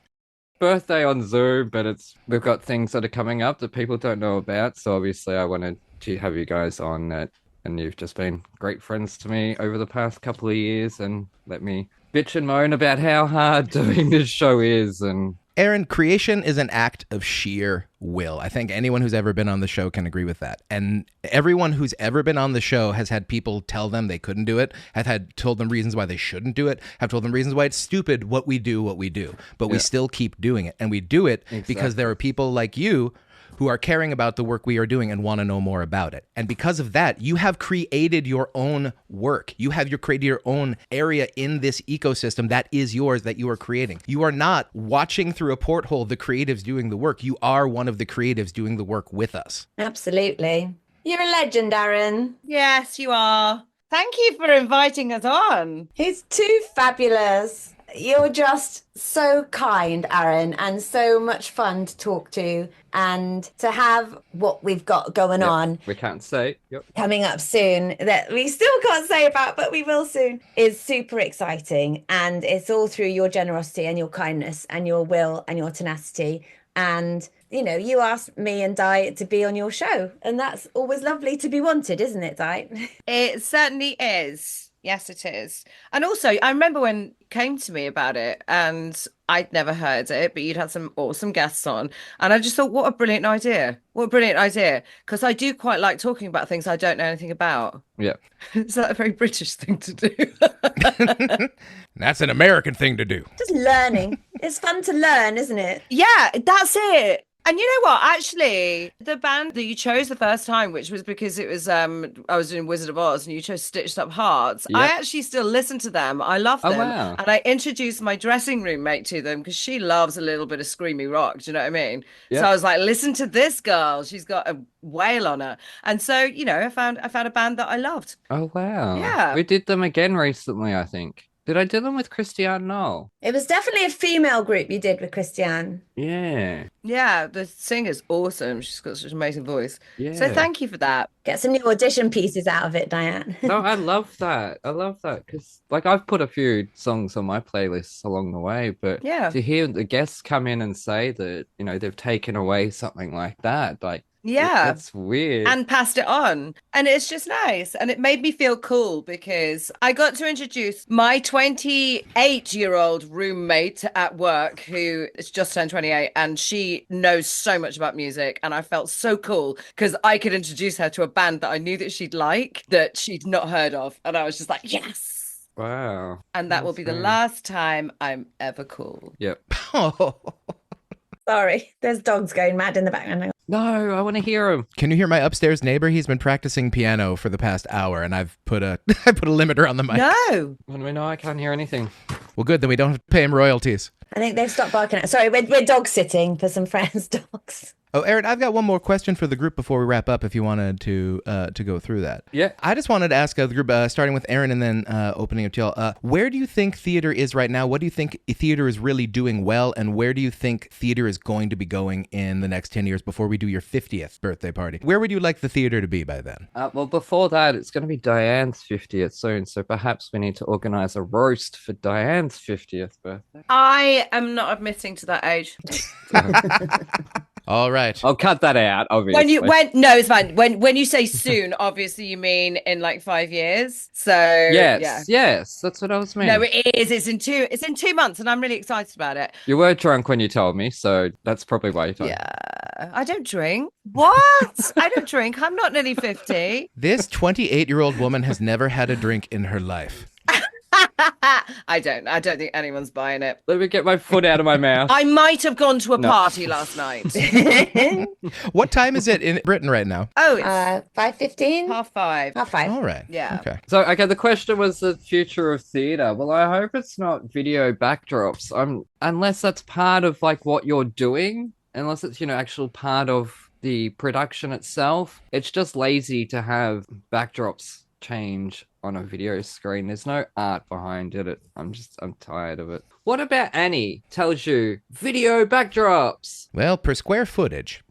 Birthday on Zoom, but we've got things that are coming up that people don't know about. So obviously I wanted to have you guys on that. And you've just been great friends to me over the past couple of years and let me bitch and moan about how hard doing this show is. And Aaron, creation is an act of sheer will. I think anyone who's ever been on the show can agree with that. And everyone who's ever been on the show has had people tell them they couldn't do it, have had told them reasons why they shouldn't do it, have told them reasons why it's stupid what we do. But we still keep doing it. And we do it because there are people like you who are caring about the work we are doing and want to know more about it. And because of that, you have created your own work. You have created your own area in this ecosystem that is yours, that you are creating. You are not watching through a porthole the creatives doing the work. You are one of the creatives doing the work with us. Absolutely. You're a legend, Aaron. Yes, you are. Thank you for inviting us on. He's too fabulous. You're just so kind, Aaron, and so much fun to talk to, and to have what we've got going on. We can't say. Coming up soon that we still can't say about, but we will soon, is super exciting. And it's all through your generosity and your kindness and your will and your tenacity. And, you know, you asked me and Di to be on your show, and that's always lovely to be wanted, isn't it, Di? It certainly is. Yes, it is. And also, I remember when you came to me about it, and I'd never heard it, but you'd had some awesome guests on. And I just thought, what a brilliant idea. What a brilliant idea. Because I do quite like talking about things I don't know anything about. Yeah. Is that a very British thing to do? That's an American thing to do. Just learning. It's fun to learn, isn't it? Yeah, that's it. And you know what? Actually, the band that you chose the first time, which was because it was I was doing Wizard of Oz, and you chose Stitched Up Hearts. Yep. I actually still listen to them. I love them. Oh, wow. And I introduced my dressing room mate to them because she loves a little bit of screamy rock. Do you know what I mean? Yep. So I was like, listen to this girl. She's got a wail on her. And so, you know, I found a band that I loved. Oh, wow. Yeah. We did them again recently, I think. Did I do them with Christiane Knoll? It was definitely a female group you did with Christiane. Yeah. Yeah, the singer's awesome. She's got such an amazing voice. Yeah. So thank you for that. Get some new audition pieces out of it, Dianne. No, I love that. I love that because, like, I've put a few songs on my playlists along the way, but Yeah. to hear the guests come in and say that, you know, they've taken away something like that, like, Yeah. that's weird. And passed it on. And it's just nice. And it made me feel cool because I got to introduce my 28-year-old roommate at work who is just turned 28, and she knows so much about music. And I felt so cool because I could introduce her to a band that I knew that she'd like, that she'd not heard of. And I was just like, yes. Wow. And that will be the last time I'm ever cool. Yep. Sorry, there's dogs going mad in the background. No, I want to hear him. Can you hear my upstairs neighbor? He's been practicing piano for the past hour, and I've put a limiter on the mic. No. No, I can't hear anything. Well, good. Then we don't have to pay him royalties. I think they've stopped barking at. Sorry, we're dog sitting for some friends' dogs. Oh, Aaron, I've got one more question for the group before we wrap up, if you wanted to go through that. Yeah. I just wanted to ask the group, starting with Aaron and then opening up to y'all, where do you think theater is right now? What do you think theater is really doing well? And where do you think theater is going to be going in the next 10 years before we do your 50th birthday party? Where would you like the theater to be by then? Well, before that, it's going to be Diane's 50th soon, so perhaps we need to organise a roast for Diane's 50th birthday. I am not admitting to that age. All right. I'll cut that out, obviously. No, it's fine. When you say soon, obviously you mean in like 5 years. So yes, that's what I was meaning. No, it is. It's in 2 months, and I'm really excited about it. You were drunk when you told me, so that's probably why you told me. Yeah, I don't drink. What? I don't drink. I'm not nearly 50. This 28-year-old woman has never had a drink in her life. I don't think anyone's buying it. Let me get my foot out of my mouth. I might have gone to a party last night. What time is it in Britain right now? Oh, it's 5:15? 5:30. 5:30. All right. Yeah. Okay. So, okay, the question was the future of theatre. Well, I hope it's not video backdrops. Unless that's part of like what you're doing, unless it's, you know, actual part of the production itself. It's just lazy to have backdrops change on a video screen. There's no art behind it. I'm tired of it. What about Annie tells you video backdrops? Well, per square footage.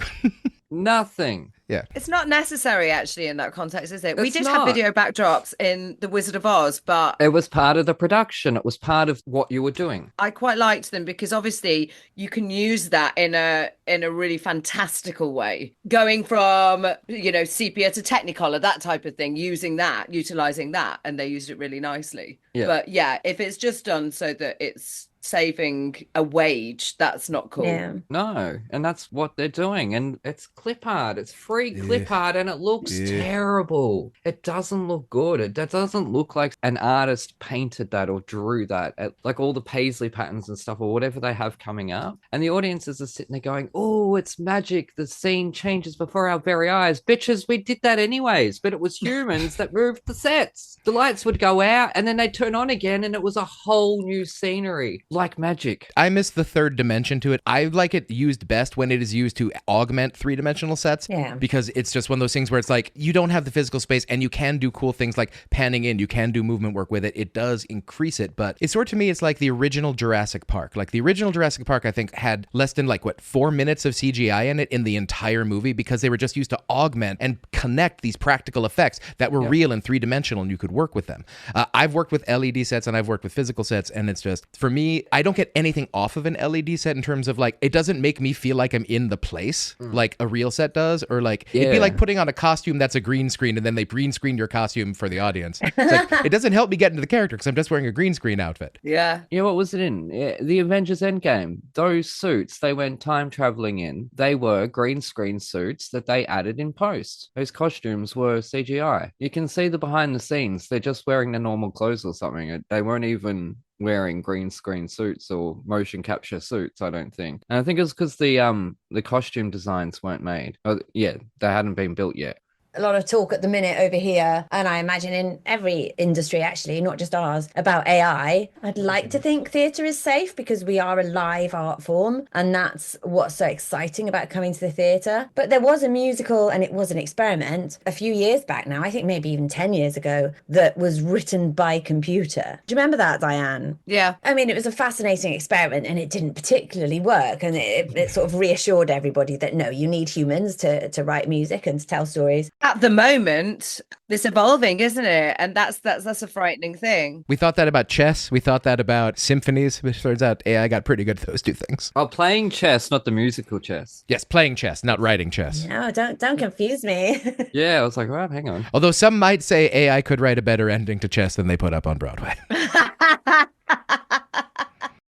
Nothing. Yeah. It's not necessary actually in that context, is it? We It's did not. have video backdrops in The Wizard of Oz, but It was part of the production. It was part of what you were doing. I quite liked them because obviously you can use that in a really fantastical way. Going from, you know, sepia to Technicolor, that type of thing, utilizing that, and they used it really nicely. Yeah. But yeah, if it's just done so that it's saving a wage. That's not cool. Yeah. No, and that's what they're doing. And it's clip art. It's free clip art, and it looks terrible. It doesn't look good. It doesn't look like an artist painted that or drew that. Like all the paisley patterns and stuff or whatever they have coming up. And the audiences are sitting there going, oh, it's magic. The scene changes before our very eyes. Bitches, we did that anyways, but it was humans that moved the sets. The lights would go out and then they'd turn on again, and it was a whole new scenery, like magic. I miss the third dimension to it. I like it used best when it is used to augment three-dimensional sets. Yeah. Because it's just one of those things where it's like, you don't have the physical space and you can do cool things like panning in. You can do movement work with it. It does increase it. But it's sort of, to me, it's like the original Jurassic Park. Like the original Jurassic Park, I think, had less than 4 minutes of CGI in it in the entire movie, because they were just used to augment and connect these practical effects that were real and three-dimensional, and you could work with them. I've worked with LED sets and I've worked with physical sets, and it's just, for me, I don't get anything off of an LED set in terms of it doesn't make me feel like I'm in the place like a real set does, or it'd be like putting on a costume that's a green screen and then they green screened your costume for the audience. It's it doesn't help me get into the character because I'm just wearing a green screen outfit. Yeah. What was it in? The Avengers Endgame. Those suits they went time traveling in, they were green screen suits that they added in post. Those costumes were CGI. You can see the behind the scenes. They're just wearing their normal clothes or something. They weren't even wearing green screen suits or motion capture suits, I don't think. And I think it's because the costume designs weren't made. They hadn't been built yet. A lot of talk at the minute over here, and I imagine in every industry actually, not just ours, about AI. I'd like to think theatre is safe because we are a live art form, and that's what's so exciting about coming to the theatre. But there was a musical, and it was an experiment a few years back now, I think maybe even 10 years ago, that was written by computer. Do you remember that, Dianne? Yeah. I mean, it was a fascinating experiment, and it didn't particularly work, and it sort of reassured everybody that no, you need humans to write music and to tell stories. At the moment, it's evolving, isn't it? And that's a frightening thing. We thought that about chess. We thought that about symphonies, which turns out AI got pretty good at those two things. Oh, playing chess, not the musical chess. Yes, playing chess, not writing chess. No, don't confuse me. Yeah, I was like, well, hang on. Although some might say AI could write a better ending to chess than they put up on Broadway.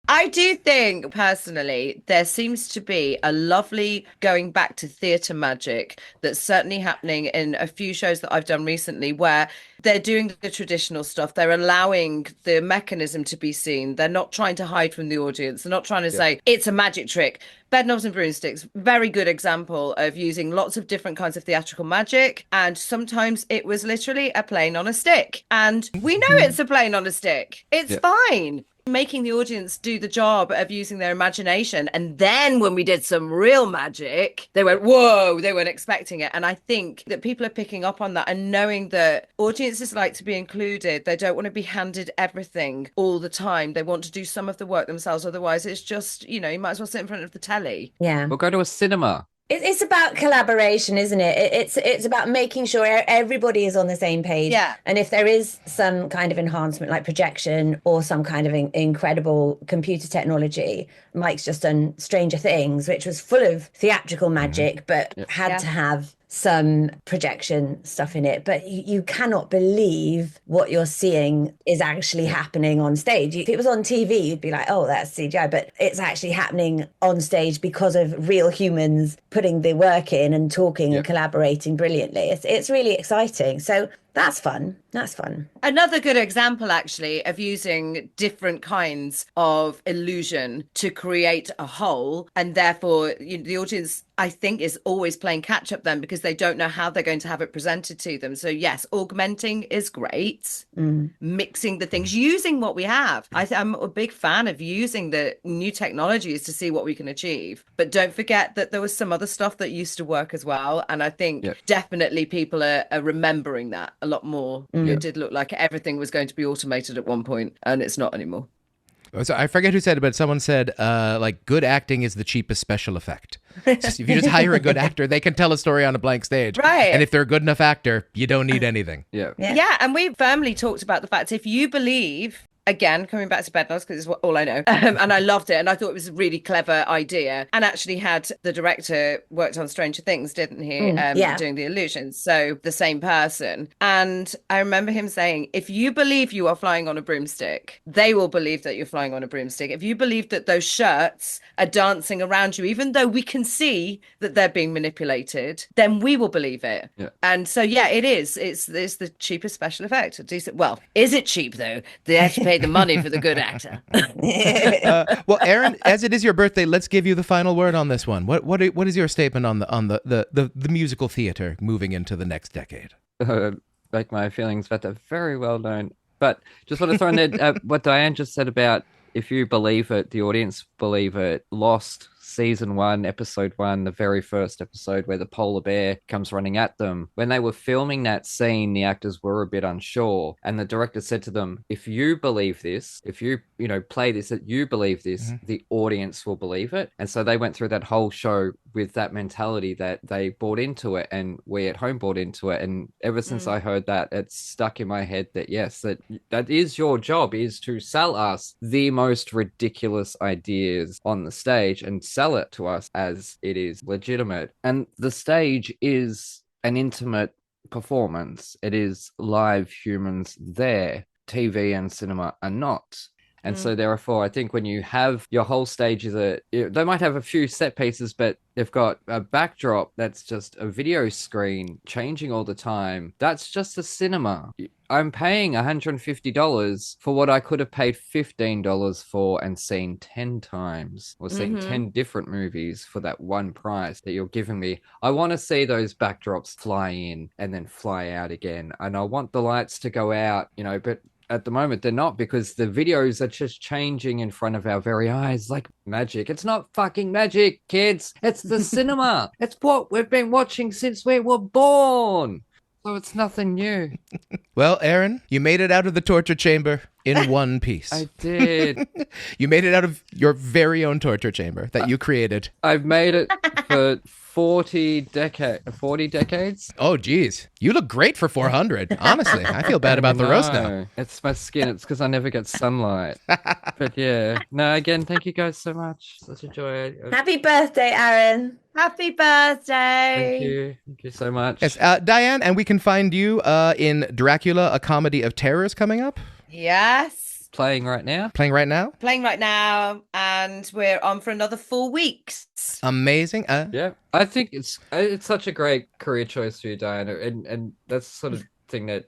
I do think, personally, there seems to be a lovely going back to theatre magic that's certainly happening in a few shows that I've done recently, where they're doing the traditional stuff. They're allowing the mechanism to be seen. They're not trying to hide from the audience. They're not trying to say, it's a magic trick. Bedknobs and Broomsticks, very good example of using lots of different kinds of theatrical magic. And sometimes it was literally a plane on a stick. And we know it's a plane on a stick. It's fine. Making the audience do the job of using their imagination. And then when we did some real magic, they went, whoa, they weren't expecting it. And I think that people are picking up on that and knowing that audiences like to be included. They don't want to be handed everything all the time. They want to do some of the work themselves. Otherwise, it's just, you might as well sit in front of the telly. Yeah. Or go to a cinema. It's about collaboration, isn't it? It's about making sure everybody is on the same page. Yeah. And if there is some kind of enhancement like projection or some kind of incredible computer technology, Mike's just done Stranger Things, which was full of theatrical magic, but had to have some projection stuff in it. But you cannot believe what you're seeing is actually happening on stage. If it was on TV, you'd be like, oh, that's CGI. But it's actually happening on stage because of real humans putting the work in and talking and collaborating brilliantly. It's really exciting. So that's fun. That's fun. Another good example, actually, of using different kinds of illusion to create a whole. And therefore, the audience, I think, is always playing catch up then because they don't know how they're going to have it presented to them. So, yes, augmenting is great. Mixing the things, using what we have. I'm a big fan of using the new technologies to see what we can achieve. But don't forget that there was some other stuff that used to work as well. And I think definitely people are remembering that a lot more. It did look like everything was going to be automated at one point, and it's not anymore. So I forget who said it, but someone said, good acting is the cheapest special effect. If you just hire a good actor, they can tell a story on a blank stage. Right. And if they're a good enough actor, you don't need anything. Yeah, and we firmly talked about the fact if you believe again, coming back to Bedknobs, because it's all I know. And I loved it. And I thought it was a really clever idea. And actually had the director worked on Stranger Things, didn't he? Yeah. Doing the illusions. So the same person. And I remember him saying, if you believe you are flying on a broomstick, they will believe that you're flying on a broomstick. If you believe that those shirts are dancing around you, even though we can see that they're being manipulated, then we will believe it. Yeah. And so, yeah, it is. It's the cheapest special effect. A decent. Well, is it cheap though? They have to pay the money for the good actor. Well, Aaron, as it is your birthday, let's give you the final word on this one. What is your statement on the musical theater moving into the next decade? Like my feelings, but they're very well known. But just want to throw in there what Dianne just said about if you believe it, the audience believe it. Lost season 1, episode 1, the very first episode where the polar bear comes running at them. When they were filming that scene, the actors were a bit unsure, and the director said to them, if you believe this, if you play this, that you believe this, the audience will believe it. And so they went through that whole show with that mentality that they bought into it, and we at home bought into it. And ever since I heard that, it's stuck in my head that yes, that is your job, is to sell us the most ridiculous ideas on the stage and sell it to us as it is legitimate. And the stage is an intimate performance. It is live humans there. TV and cinema are not. And so therefore, I think when you have your whole stage they might have a few set pieces, but they've got a backdrop that's just a video screen changing all the time. That's just a cinema. I'm paying $150 for what I could have paid $15 for and seen 10 times, or seen 10 different movies for that one price that you're giving me. I want to see those backdrops fly in and then fly out again. And I want the lights to go out, but at the moment they're not, because the videos are just changing in front of our very eyes like magic. It's not fucking magic, kids. It's the cinema. It's what we've been watching since we were born. So it's nothing new. Well, Aaron, you made it out of the torture chamber in one piece. I did. You made it out of your very own torture chamber that you created. I've made it for 40 decades. Oh, geez. You look great for 400. Honestly, I feel bad about the roast now. It's my skin. It's because I never get sunlight. But yeah. No, again, thank you guys so much. Such a joy. Happy birthday, Aaron. Happy birthday. Thank you. Thank you so much. Yes, Dianne, and we can find you in Dracula, A Comedy of Terrors coming up. Yes. Playing right now. Playing right now, and we're on for another 4 weeks. Amazing. Yeah, I think it's such a great career choice for you, Diana, and that's sort of thing that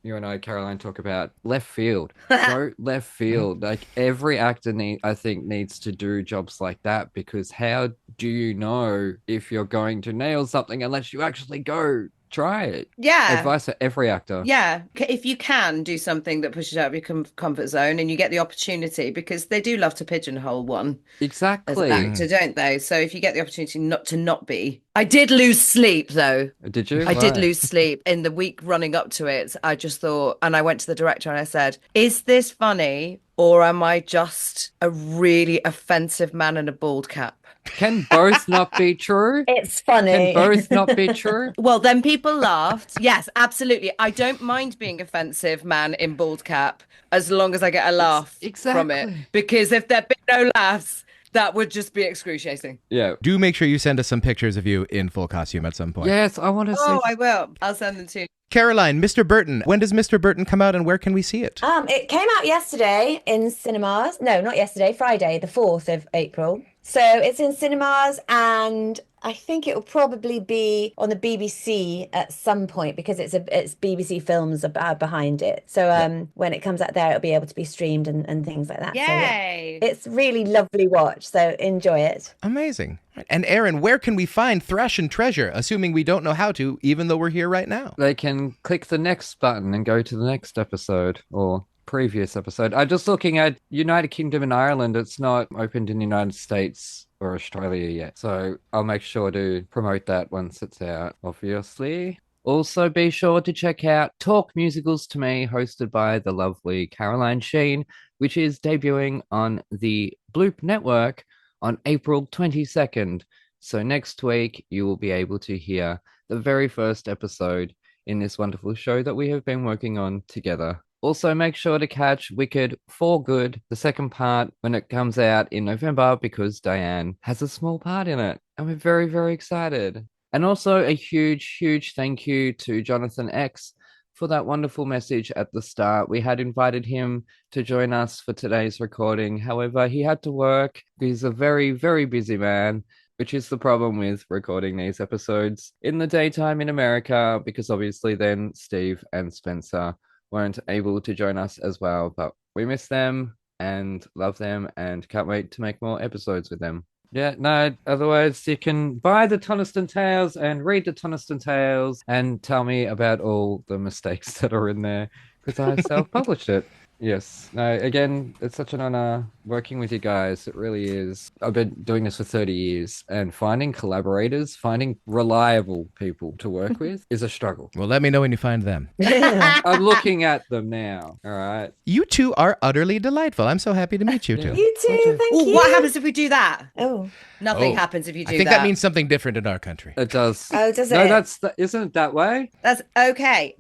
you and I, Caroline, talk about. Left field. Go left field. Like every actor needs to do jobs like that, because how do you know if you're going to nail something unless you actually go try it? Yeah. Advice for every actor. Yeah. If you can do something that pushes out of your comfort zone and you get the opportunity, because they do love to pigeonhole one. Exactly. As an actor, don't they? So if you get the opportunity not be. I did lose sleep though. Did you? I did lose sleep in the week running up to it. I just thought, and I went to the director and I said, is this funny, or am I just a really offensive man in a bald cap? Can both not be true? It's funny. Can both not be true? Well, then people laughed. Yes, absolutely. I don't mind being offensive man in bald cap as long as I get a laugh from it. Because if there'd been no laughs, that would just be excruciating. Yeah. Do make sure you send us some pictures of you in full costume at some point. Yes, I want to see. Oh, I will. I'll send them to you. Caroline, Mr. Burton. When does Mr. Burton come out and where can we see it? It came out yesterday in cinemas. No, not yesterday, Friday, the 4th of April. So it's in cinemas, and I think it will probably be on the BBC at some point, because it's BBC Films behind it. So when it comes out there, it'll be able to be streamed and things like that. Yay! So, yeah, it's really lovely watch. So enjoy it. Amazing. And Aaron, where can we find Thrash and Treasure, assuming we don't know how to, even though we're here right now? They can click the next button and go to the next episode, or previous episode. I'm just looking at United Kingdom and Ireland. It's not opened in the United States or Australia yet, so I'll make sure to promote that once it's out, obviously. Also, be sure to check out Talk Musicals to Me, hosted by the lovely Caroline Sheen, which is debuting on the Bloop Network on April 22nd. So next week, you will be able to hear the very first episode in this wonderful show that we have been working on together. Also, make sure to catch Wicked for Good, the second part, when it comes out in November, because Dianne has a small part in it. And we're very, very excited. And also a huge, huge thank you to Jonathan X for that wonderful message at the start. We had invited him to join us for today's recording. However, he had to work. He's a very, very busy man, which is the problem with recording these episodes in the daytime in America, because obviously then Steve and Spencer weren't able to join us as well. But we miss them and love them and can't wait to make more episodes with them. Yeah, no, otherwise you can buy the Toniston Tales and read the Toniston Tales and tell me about all the mistakes that are in there, because I self-published it. Yes. No, again, it's such an honor working with you guys. It really is. I've been doing this for 30 years, and finding collaborators, finding reliable people to work with is a struggle. Well, let me know when you find them. I'm looking at them now. All right. You two are utterly delightful. I'm so happy to meet you two. You too, thank you. What happens if we do that? Oh. Nothing happens if you do that. I think that means something different in our country. It does. Oh, does No, it? isn't it that way? That's okay.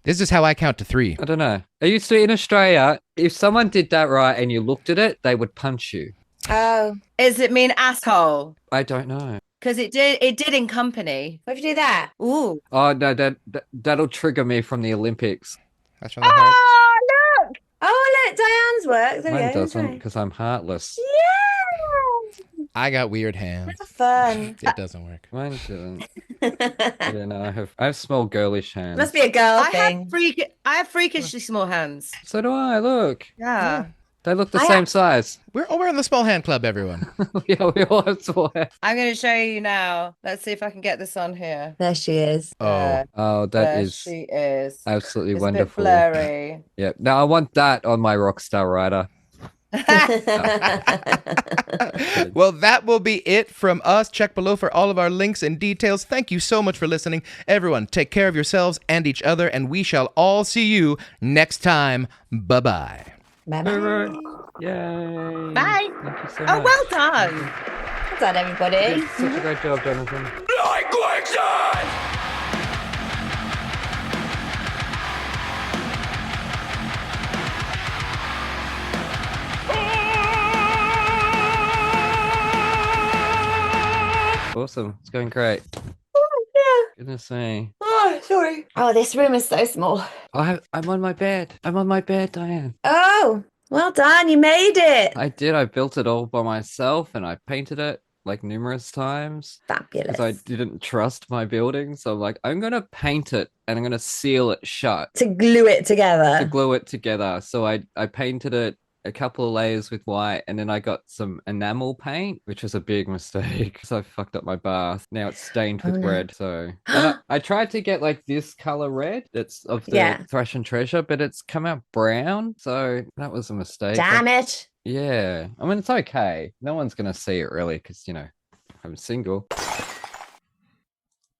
This is how I count to 3. I don't know. I used to, in Australia, if someone did that right and you looked at it, they would punch you. Oh. Does it mean asshole? I don't know. Because it did in company. What if you do that? Ooh. Oh, no, that'll trigger me from the Olympics. That's from the heart. Oh, look. Oh, look. Diane's work. There we Mine go. doesn't, because I'm heartless. Yeah. I got weird hands. That's fun. It doesn't work. Mine doesn't. Yeah, no, I have small girlish hands. Must be a girl I thing. have freakishly small hands. So do I, look. Yeah. They look the same size. We're in the small hand club, everyone. Yeah, we all have small hands. I'm going to show you now. Let's see if I can get this on here. There she is. Oh. Oh, There that is she is. absolutely It's wonderful. a bit blurry. Yeah. Now I want that on my Rockstar Rider. Well, that will be it from us. Check below for all of our links and details. Thank you so much for listening. Everyone, take care of yourselves and each other, and we shall all see you next time. Bye-bye. Bye-bye. Yay. Bye. Thank you so Oh, much. well done. Well done, everybody. Yeah, such a great job, Jonathan. Awesome. It's going great. Oh, yeah. Goodness me. Oh, sorry. Oh, this room is so small. I'm on my bed. I'm on my bed, Diane. Oh, well done. You made it. I did. I built it all by myself and I painted it like numerous times. Fabulous. Because I didn't trust my building. So I'm like, I'm going to paint it and I'm going to seal it shut. To glue it together. To glue it together. So I painted it a couple of layers with white, and then I got some enamel paint, which was a big mistake because I fucked up my bath. Now it's stained with red. So and I tried to get like this color red that's of the Thrash and Treasure, but it's come out brown. So that was a mistake. Damn it. Yeah. I mean, it's okay. No one's going to see it really because, you know, I'm single.